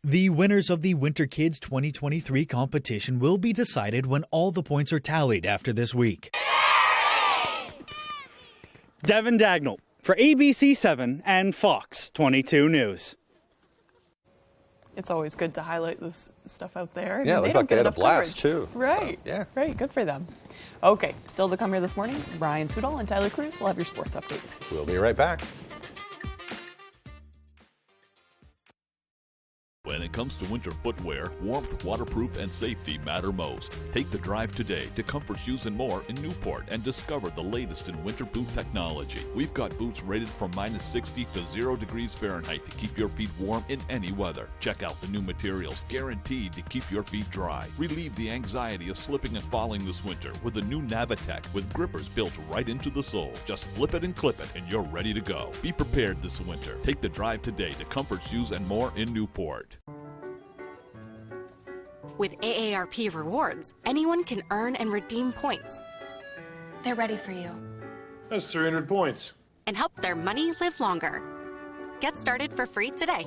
The winners of the Winter Kids 2023 competition will be decided when all the points are tallied after this week. Devin Dagnall for ABC 7 and Fox 22 News. It's always good to highlight this stuff out there. Yeah, they look like they had a blast, coverage. too. Right. So, yeah. Right. Good for them. Okay. Still to come here this morning, Brian Sudol and Tyler Cruz will have your sports updates. We'll be right back. When it comes to winter footwear, warmth, waterproof, and safety matter most. Take the drive today to Comfort Shoes and More in Newport and discover the latest in winter boot technology. We've got boots rated from -60 to 0 degrees Fahrenheit to keep your feet warm in any weather. Check out the new materials guaranteed to keep your feet dry. Relieve the anxiety of slipping and falling this winter with the new Navitech with grippers built right into the sole. Just flip it and clip it and you're ready to go. Be prepared this winter. Take the drive today to Comfort Shoes and More in Newport. With AARP Rewards, anyone can earn and redeem points. They're ready for you. That's 300 points. And help their money live longer. Get started for free today.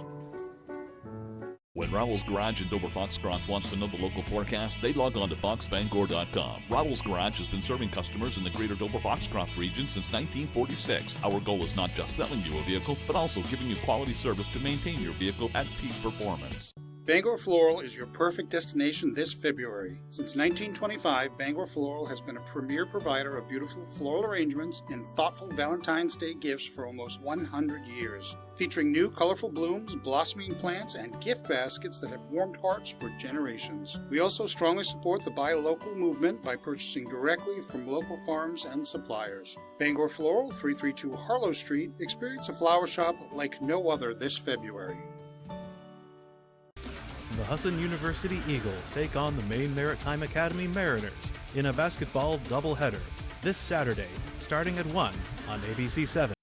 When Rowell's Garage in Dover Foxcroft wants to know the local forecast, they log on to foxbangor.com. Rowell's Garage has been serving customers in the greater Dover Foxcroft region since 1946. Our goal is not just selling you a vehicle, but also giving you quality service to maintain your vehicle at peak performance. Bangor Floral is your perfect destination this February. Since 1925, Bangor Floral has been a premier provider of beautiful floral arrangements and thoughtful Valentine's Day gifts for almost 100 years. Featuring new colorful blooms, blossoming plants, and gift baskets that have warmed hearts for generations. We also strongly support the Buy Local movement by purchasing directly from local farms and suppliers. Bangor Floral, 332 Harlow Street. Experience a flower shop like no other this February. The Husson University Eagles take on the Maine Maritime Academy Mariners in a basketball doubleheader this Saturday, starting at 1 on ABC 7.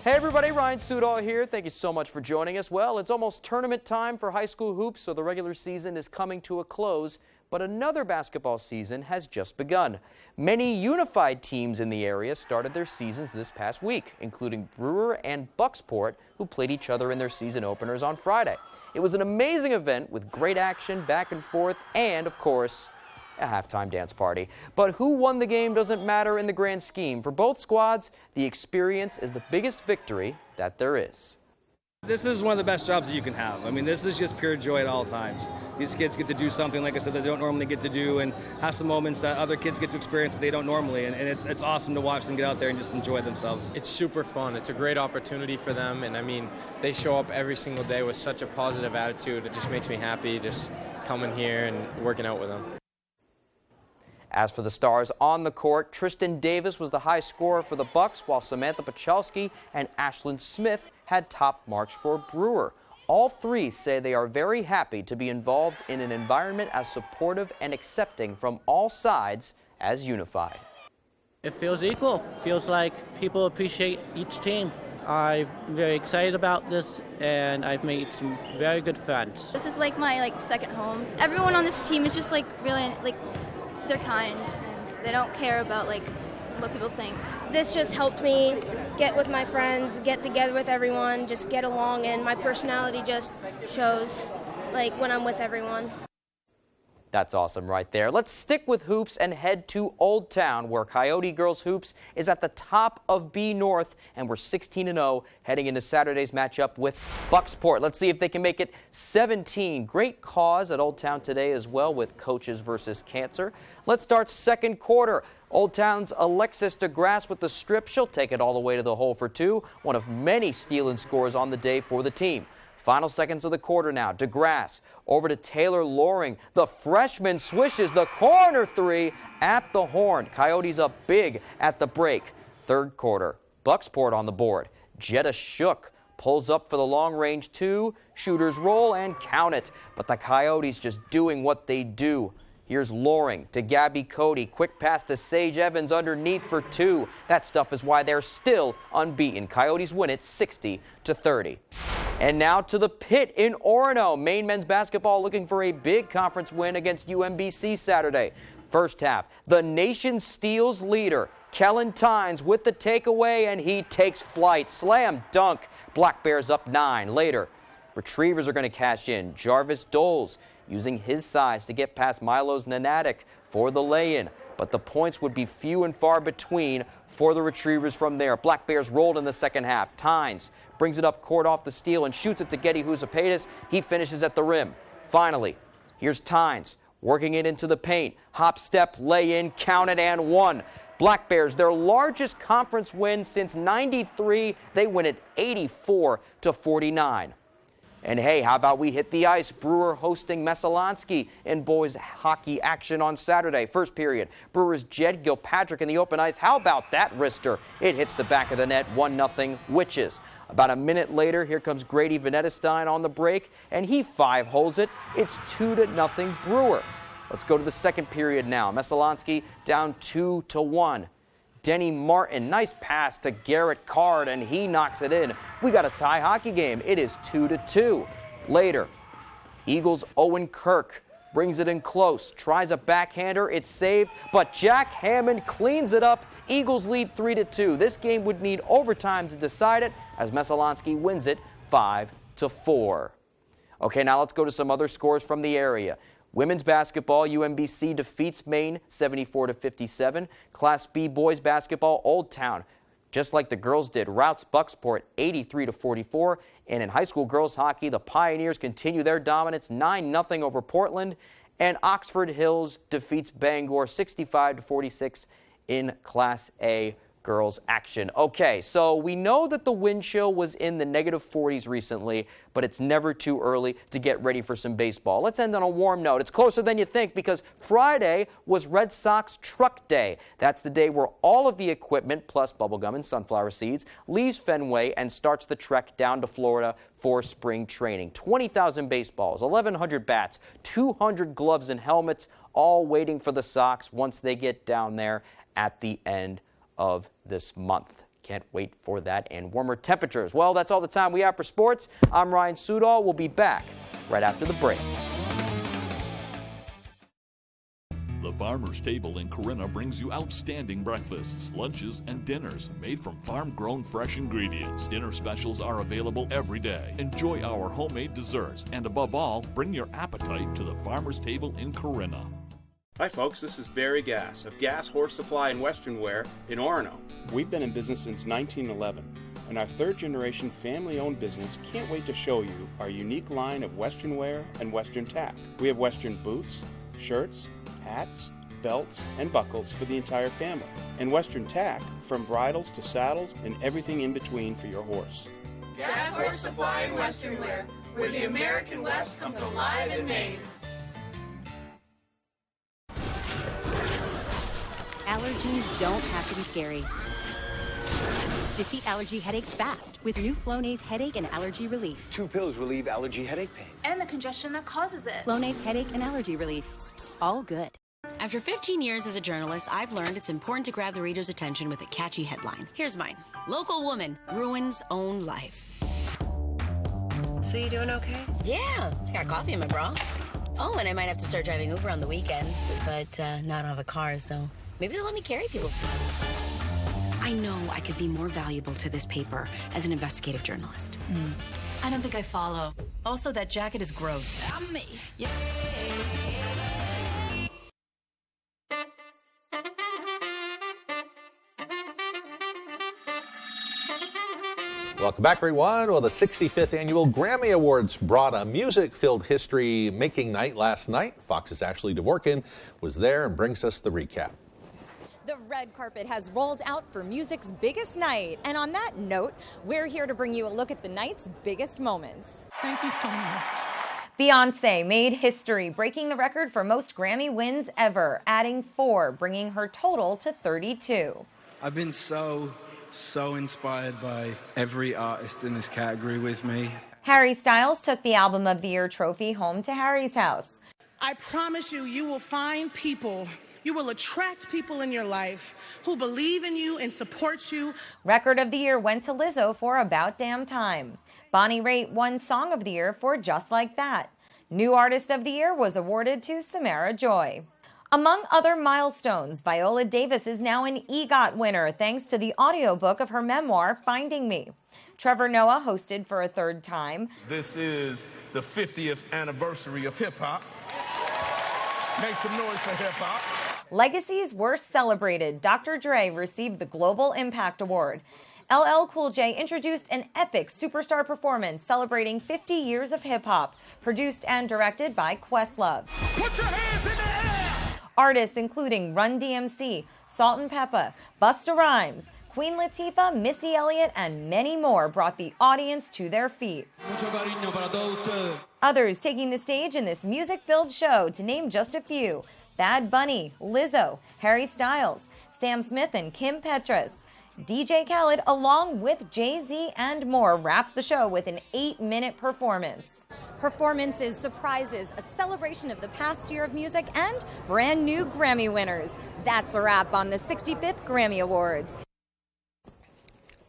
Hey everybody, Ryan Sudol here. Thank you so much for joining us. Well, it's almost tournament time for high school hoops, so the regular season is coming to a close, but another basketball season has just begun. Many unified teams in the area started their seasons this past week, including Brewer and Bucksport, who played each other in their season openers on Friday. It was an amazing event with great action, back and forth, and, of course, a halftime dance party. But who won the game doesn't matter in the grand scheme. For both squads, the experience is the biggest victory that there is. This is one of the best jobs that you can have. I mean, this is just pure joy at all times. These kids get to do something, like I said, that they don't normally get to do, and have some moments that other kids get to experience that they don't normally, and it's awesome to watch them get out there and just enjoy themselves. It's super fun. It's a great opportunity for them, and I mean, they show up every single day with such a positive attitude. It just makes me happy just coming here and working out with them. As for the Stars on the court, Tristan Davis was the high scorer for the Bucks, while Samantha Pachalski and Ashlyn Smith had top marks for Brewer. All three say they are very happy to be involved in an environment as supportive and accepting from all sides as unified. It feels equal. Feels like people appreciate each team. I'm very excited about this, and I've made some very good friends. This is like my second home. Everyone on this team is just really they're kind, and they don't care about what people think. This just helped me get with my friends, get together with everyone, just get along, and my personality just shows when I'm with everyone. That's awesome right there. Let's stick with hoops and head to Old Town, where Coyote Girls Hoops is at the top of B North, and we're 16-0 heading into Saturday's matchup with Bucksport. Let's see if they can make it 17. Great cause at Old Town today as well with Coaches versus Cancer. Let's start second quarter. Old Town's Alexis DeGrasse with the strip. She'll take it all the way to the hole for two. One of many steal-in scores on the day for the team. Final seconds of the quarter now. DeGrasse over to Taylor Loring. The freshman swishes the corner three at the horn. Coyotes up big at the break. Third quarter. Bucksport on the board. Jetta Shook pulls up for the long-range two. Shooters roll and count it. But the Coyotes just doing what they do. Here's Loring to Gabby Cody. Quick pass to Sage Evans underneath for two. That stuff is why they're still unbeaten. Coyotes win it 60-30. And now to the pit in Orono. Maine men's basketball looking for a big conference win against UMBC Saturday. First half, the nation steals leader. Kellen Tynes with the takeaway, and he takes flight. Slam dunk. Black Bears up 9. Later, Retrievers are going to cash in. Jarvis Doles using his size to get past Milos Nanatic for the lay-in. But the points would be few and far between for the Retrievers from there. Black Bears rolled in the second half. Tynes brings it up court off the steal and shoots it to Getty Husapaitis. He finishes at the rim. Finally, here's Tynes working it into the paint. Hop, step, lay-in, count it, and one. Black Bears, their largest conference win since '93. They win it 84-49. And hey, how about we hit the ice? Brewer hosting Messalonsky in boys hockey action on Saturday. First period, Brewers Jed Gilpatrick in the open ice. How about that wrister? It hits the back of the net, 1-0 Witches. About a minute later, here comes Grady Venetestein on the break, and he 5-holes it. It's 2-0 Brewer. Let's go to the second period now. Messalonsky down 2-1. Denny Martin, nice pass to Garrett Card, and he knocks it in. We got a tie hockey game. It is 2-2. Later, Eagles' Owen Kirk brings it in close, tries a backhander, it's saved, but Jack Hammond cleans it up. Eagles lead 3-2. This game would need overtime to decide it, as Messalonsky wins it 5-4. Okay, now let's go to some other scores from the area. Women's basketball, UMBC defeats Maine 74-57. Class B boys basketball, Old Town, just like the girls did, routs Bucksport 83-44. And in high school girls hockey, the Pioneers continue their dominance 9-0 over Portland. And Oxford Hills defeats Bangor 65-46 in Class A girls action. Okay, so we know that the wind chill was in the -40s recently, but it's never too early to get ready for some baseball. Let's end on a warm note. It's closer than you think because Friday was Red Sox Truck Day. That's the day where all of the equipment, plus bubblegum and sunflower seeds, leaves Fenway and starts the trek down to Florida for spring training. 20,000 baseballs, 1,100 bats, 200 gloves and helmets, all waiting for the Sox once they get down there at the end of this month. Can't wait for that and warmer temperatures. Well, that's all the time we have for sports. I'm Ryan Sudol. We'll be back right after the break. The Farmer's Table in Corinna brings you outstanding breakfasts, lunches, and dinners made from farm-grown fresh ingredients. Dinner specials are available every day. Enjoy our homemade desserts, and above all, bring your appetite to the Farmer's Table in Corinna. Hi folks, this is Barry Gass of Gass Horse Supply and Western Wear in Orono. We've been in business since 1911, and our third-generation family-owned business can't wait to show you our unique line of Western wear and Western tack. We have Western boots, shirts, hats, belts, and buckles for the entire family, and Western tack from bridles to saddles and everything in between for your horse. Gass Horse Supply and Western Wear, where the American West comes alive in Maine. Allergies don't have to be scary. Defeat allergy headaches fast with new Flonase Headache and Allergy Relief. 2 pills relieve allergy headache pain. And the congestion that causes it. Flonase Headache and Allergy Relief. All good. After 15 years as a journalist, I've learned it's important to grab the reader's attention with a catchy headline. Here's mine. Local woman ruins own life. So you doing okay? Yeah, I got coffee in my bra. Oh, and I might have to start driving Uber on the weekends, but now I don't have a car, so maybe they'll let me carry people. I know I could be more valuable to this paper as an investigative journalist. I don't think I follow. Also, that jacket is gross. Welcome back, everyone. Well, the 65th Annual Grammy Awards brought a music-filled history-making night last night. Fox's Ashley Dvorkin was there and brings us the recap. The red carpet has rolled out for music's biggest night. And on that note, we're here to bring you a look at the night's biggest moments. Thank you so much. Beyoncé made history, breaking the record for most Grammy wins ever, adding 4, bringing her total to 32. I've been so inspired by every artist in this category with me. Harry Styles took the Album of the Year trophy home to Harry's house. I promise you, you will find people, you will attract people in your life who believe in you and support you. Record of the Year went to Lizzo for About Damn Time. Bonnie Raitt won Song of the Year for Just Like That. New Artist of the Year was awarded to Samara Joy. Among other milestones, Viola Davis is now an EGOT winner thanks to the audiobook of her memoir, Finding Me. Trevor Noah hosted for a 3rd time. This is the 50th anniversary of hip-hop. Make some noise for hip-hop. Legacies were celebrated. Dr. Dre received the Global Impact Award. LL Cool J introduced an epic superstar performance celebrating 50 years of hip-hop, produced and directed by Questlove. Put your hands in the air! Artists including Run DMC, Salt and Peppa, Busta Rhymes, Queen Latifah, Missy Elliott, and many more brought the audience to their feet. Others taking the stage in this music-filled show, to name just a few: Bad Bunny, Lizzo, Harry Styles, Sam Smith and Kim Petras. DJ Khaled, along with Jay-Z and more, wrapped the show with an 8-minute performance. Performances, surprises, a celebration of the past year of music, and brand new Grammy winners. That's a wrap on the 65th Grammy Awards.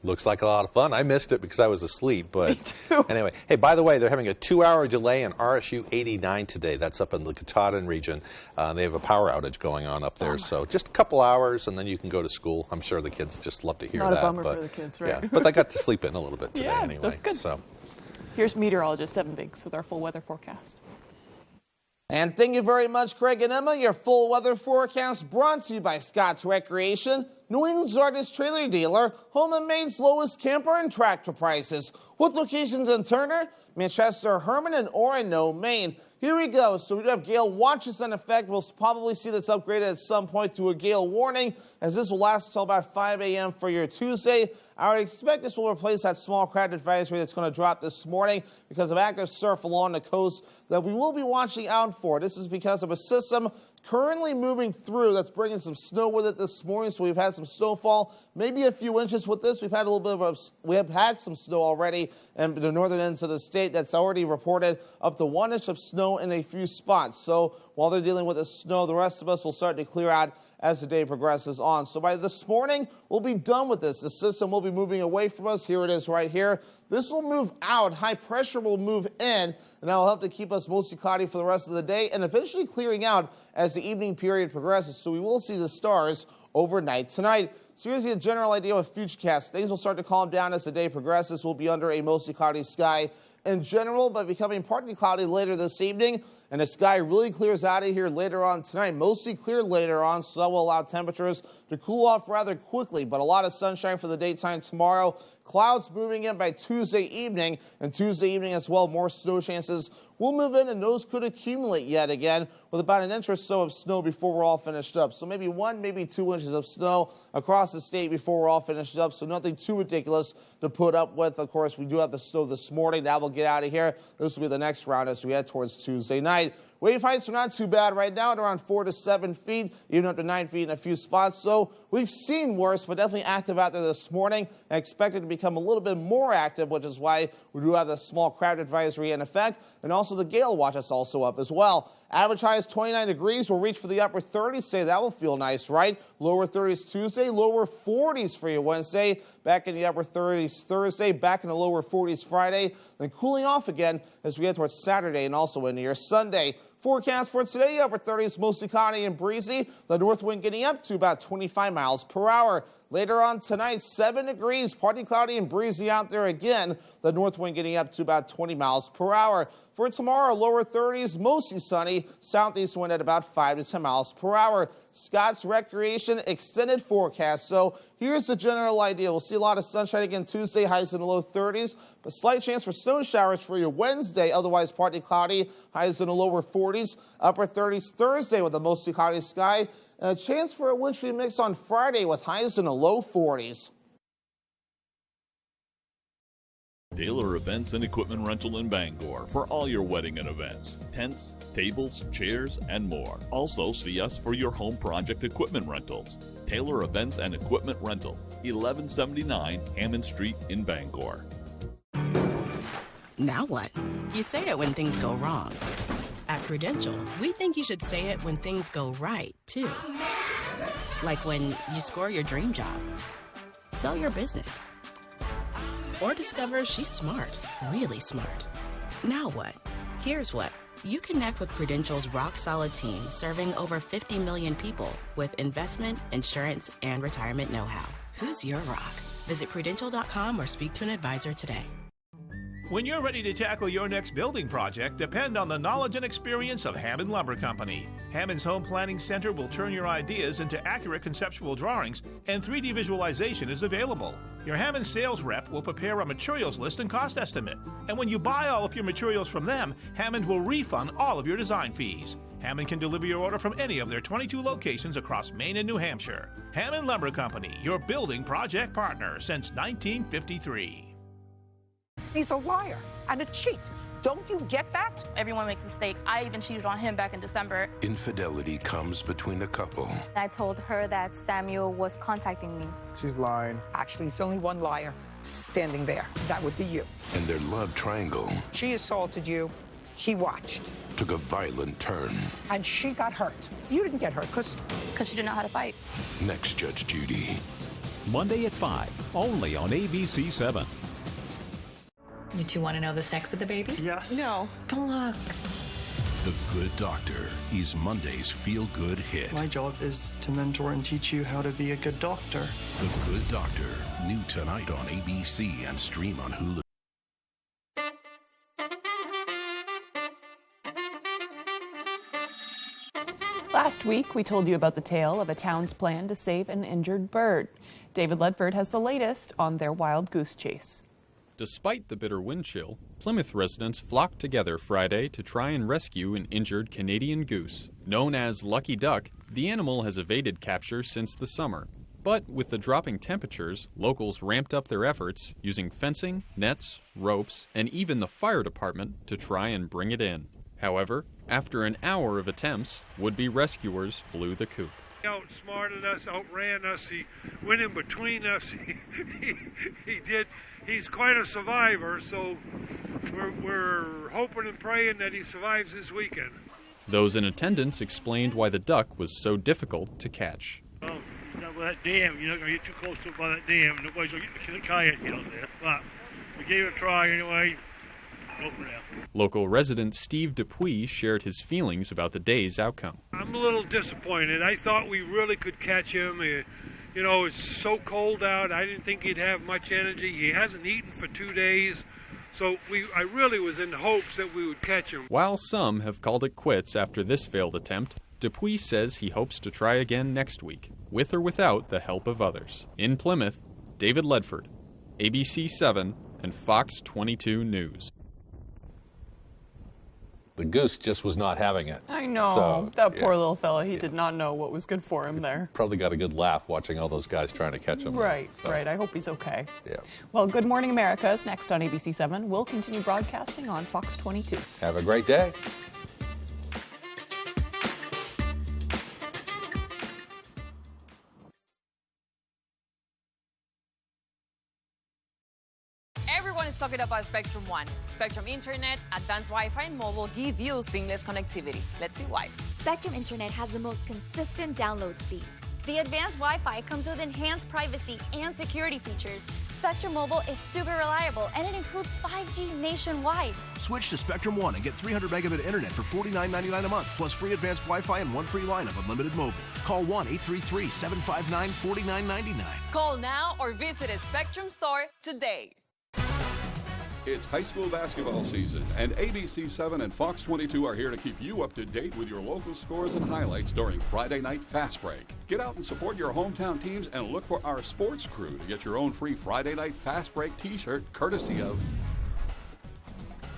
Looks like a lot of fun. I missed it because I was asleep, but anyway. Hey, by the way, they're having a 2-hour delay in RSU 89 today. That's up in the Katahdin region. They have a power outage going on up there, so just a couple hours, and then you can go to school. I'm sure the kids just love to hear that. Not a bummer for the kids, right? Yeah, but I got to sleep in a little bit today anyway. That's good. So. Here's meteorologist Evan Biggs with our full weather forecast. And thank you very much, Craig and Emma. Your full weather forecast brought to you by Scott's Recreation, New England's largest trailer dealer, home and Maine's lowest camper and tractor prices, with locations in Turner, Manchester, Herman, and Orono, Maine. Here we go. So we do have gale watches in effect. We'll probably see this upgraded at some point to a gale warning, as this will last until about 5 a.m. for your Tuesday. I would expect this will replace that small craft advisory that's going to drop this morning because of active surf along the coast that we will be watching out for. This is because of a system currently moving through that's bringing some snow with it this morning, so we've had some snowfall, maybe a few inches with this. We have had some snow already in the northern ends of the state that's already reported up to 1 inch of snow in a few spots. So while they're dealing with the snow, the rest of us will start to clear out as the day progresses on. So by this morning, we'll be done with this. The system will be moving away from us. Here it is right here. This will move out. High pressure will move in, and that will help to keep us mostly cloudy for the rest of the day and eventually clearing out as the evening period progresses. So we will see the stars overnight tonight. So here's a general idea of Futurecast. Things will start to calm down as the day progresses. We'll be under a mostly cloudy sky in general, but becoming partly cloudy later this evening, and the sky really clears out of here later on tonight. Mostly clear later on, so that will allow temperatures to cool off rather quickly, but a lot of sunshine for the daytime tomorrow. Clouds moving in by Tuesday evening, and Tuesday evening as well, more snow chances will move in, and those could accumulate yet again with about an inch or so of snow before we're all finished up. So maybe 1, maybe 2 inches of snow across the state before we're all finished up, so nothing too ridiculous to put up with. Of course, we do have the snow this morning. That will get out of here. This will be the next round as we head towards Tuesday night. Wave heights are not too bad right now at around 4 to 7 feet, even up to 9 feet in a few spots. So we've seen worse, but definitely active out there this morning, and expected to become a little bit more active, which is why we do have the small craft advisory in effect, and also the gale watch is also up as well. Average high is 29 degrees. We'll reach for the upper 30s today. That will feel nice, right? Lower 30s Tuesday, lower 40s for you Wednesday. Back in the upper 30s Thursday, back in the lower 40s Friday. Then cooling off again as we get towards Saturday and also into your Sunday. Forecast for today, upper 30s, mostly cloudy and breezy. The north wind getting up to about 25 miles per hour. Later on tonight, 7 degrees, partly cloudy and breezy out there again. The north wind getting up to about 20 miles per hour. For tomorrow, lower 30s, mostly sunny. Southeast wind at about 5 to 10 miles per hour. Scott's Recreation extended forecast forecast. So here's the general idea. We'll see a lot of sunshine again Tuesday, highs in the low 30s, but slight chance for snow showers for your Wednesday, otherwise partly cloudy, highs in the lower 40s, upper 30s Thursday with a mostly cloudy sky, and a chance for a wintry mix on Friday with highs in the low 40s. Taylor Events and Equipment Rental in Bangor for all your wedding and events. Tents, tables, chairs, and more. Also, see us for your home project equipment rentals. Taylor Events and Equipment Rental, 1179 Hammond Street in Bangor. Now what? You say it when things go wrong. At Prudential, we think you should say it when things go right, too. Like when you score your dream job, sell your business, or discover she's smart, really smart. Now what? Here's what. You connect with Prudential's rock-solid team serving over 50 million people with investment, insurance, and retirement know-how. Who's your rock? Visit Prudential.com or speak to an advisor today. When you're ready to tackle your next building project, depend on the knowledge and experience of Hammond Lumber Company. Hammond's Home Planning Center will turn your ideas into accurate conceptual drawings, and 3D visualization is available. Your Hammond sales rep will prepare a materials list and cost estimate. And when you buy all of your materials from them, Hammond will refund all of your design fees. Hammond can deliver your order from any of their 22 locations across Maine and New Hampshire. Hammond Lumber Company, your building project partner since 1953. He's a liar and a cheat. Don't you get that? Everyone makes mistakes. I even cheated on him back in December. Infidelity comes between a couple. I told her that Samuel was contacting me. She's lying. Actually, it's only one liar standing there. That would be you. And their love triangle. She assaulted you. He watched. Took a violent turn. And she got hurt. You didn't get hurt because she didn't know how to fight. Next, Judge Judy. Monday at 5, only on ABC 7. You two want to know the sex of the baby? Yes. No. Don't look. The Good Doctor is Monday's feel-good hit. My job is to mentor and teach you how to be a good doctor. The Good Doctor, new tonight on ABC and stream on Hulu. Last week, we told you about the tale of a town's plan to save an injured bird. David Ledford has the latest on their wild goose chase. Despite the bitter wind chill, Plymouth residents flocked together Friday to try and rescue an injured Canadian goose. Known as Lucky Duck, the animal has evaded capture since the summer. But with the dropping temperatures, locals ramped up their efforts using fencing, nets, ropes, and even the fire department to try and bring it in. However, after an hour of attempts, would-be rescuers flew the coop. He outsmarted us, outran us, he went in between us, he did. He's quite a survivor, so we're hoping and praying that he survives this weekend. Those in attendance explained why the duck was so difficult to catch. Well, with that dam, you're not going to get too close to it by that dam, nobody's going to get the kayak out there. But we gave it a try anyway. Go from there. Local resident Steve Dupuis shared his feelings about the day's outcome. I'm a little disappointed. I thought we really could catch him. You know, it's so cold out. I didn't think he'd have much energy. He hasn't eaten for 2 days. So I really was in hopes that we would catch him. While some have called it quits after this failed attempt, Dupuis says he hopes to try again next week, with or without the help of others. In Plymouth, David Ledford, ABC 7 and Fox 22 News. The goose just was not having it. I know. So, that poor little fella, he did not know what was good for him there. Probably got a good laugh watching all those guys trying to catch him. Right, right. I hope he's okay. Yeah. Well, Good Morning America is next on ABC 7. We'll continue broadcasting on Fox 22. Have a great day. Everyone is talking about Spectrum One. Spectrum Internet, advanced Wi-Fi, and mobile give you seamless connectivity. Let's see why. Spectrum Internet has the most consistent download speeds. The advanced Wi-Fi comes with enhanced privacy and security features. Spectrum Mobile is super reliable, and it includes 5G nationwide. Switch to Spectrum One and get 300 megabit internet for $49.99 a month, plus free advanced Wi-Fi and one free line of unlimited mobile. Call 1-833-759-4999. Call now or visit a Spectrum store today. It's high school basketball season, and ABC7 and Fox 22 are here to keep you up to date with your local scores and highlights during Friday Night Fast Break. Get out and support your hometown teams and look for our sports crew to get your own free Friday Night Fast Break t-shirt courtesy of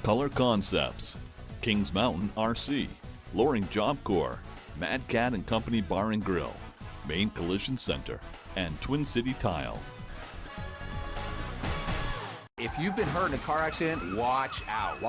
Color Concepts, Kings Mountain RC, Loring Job Corps, Mad Cat and Company Bar and Grill, Main Collision Center, and Twin City Tile. If you've been hurt in a car accident, watch out.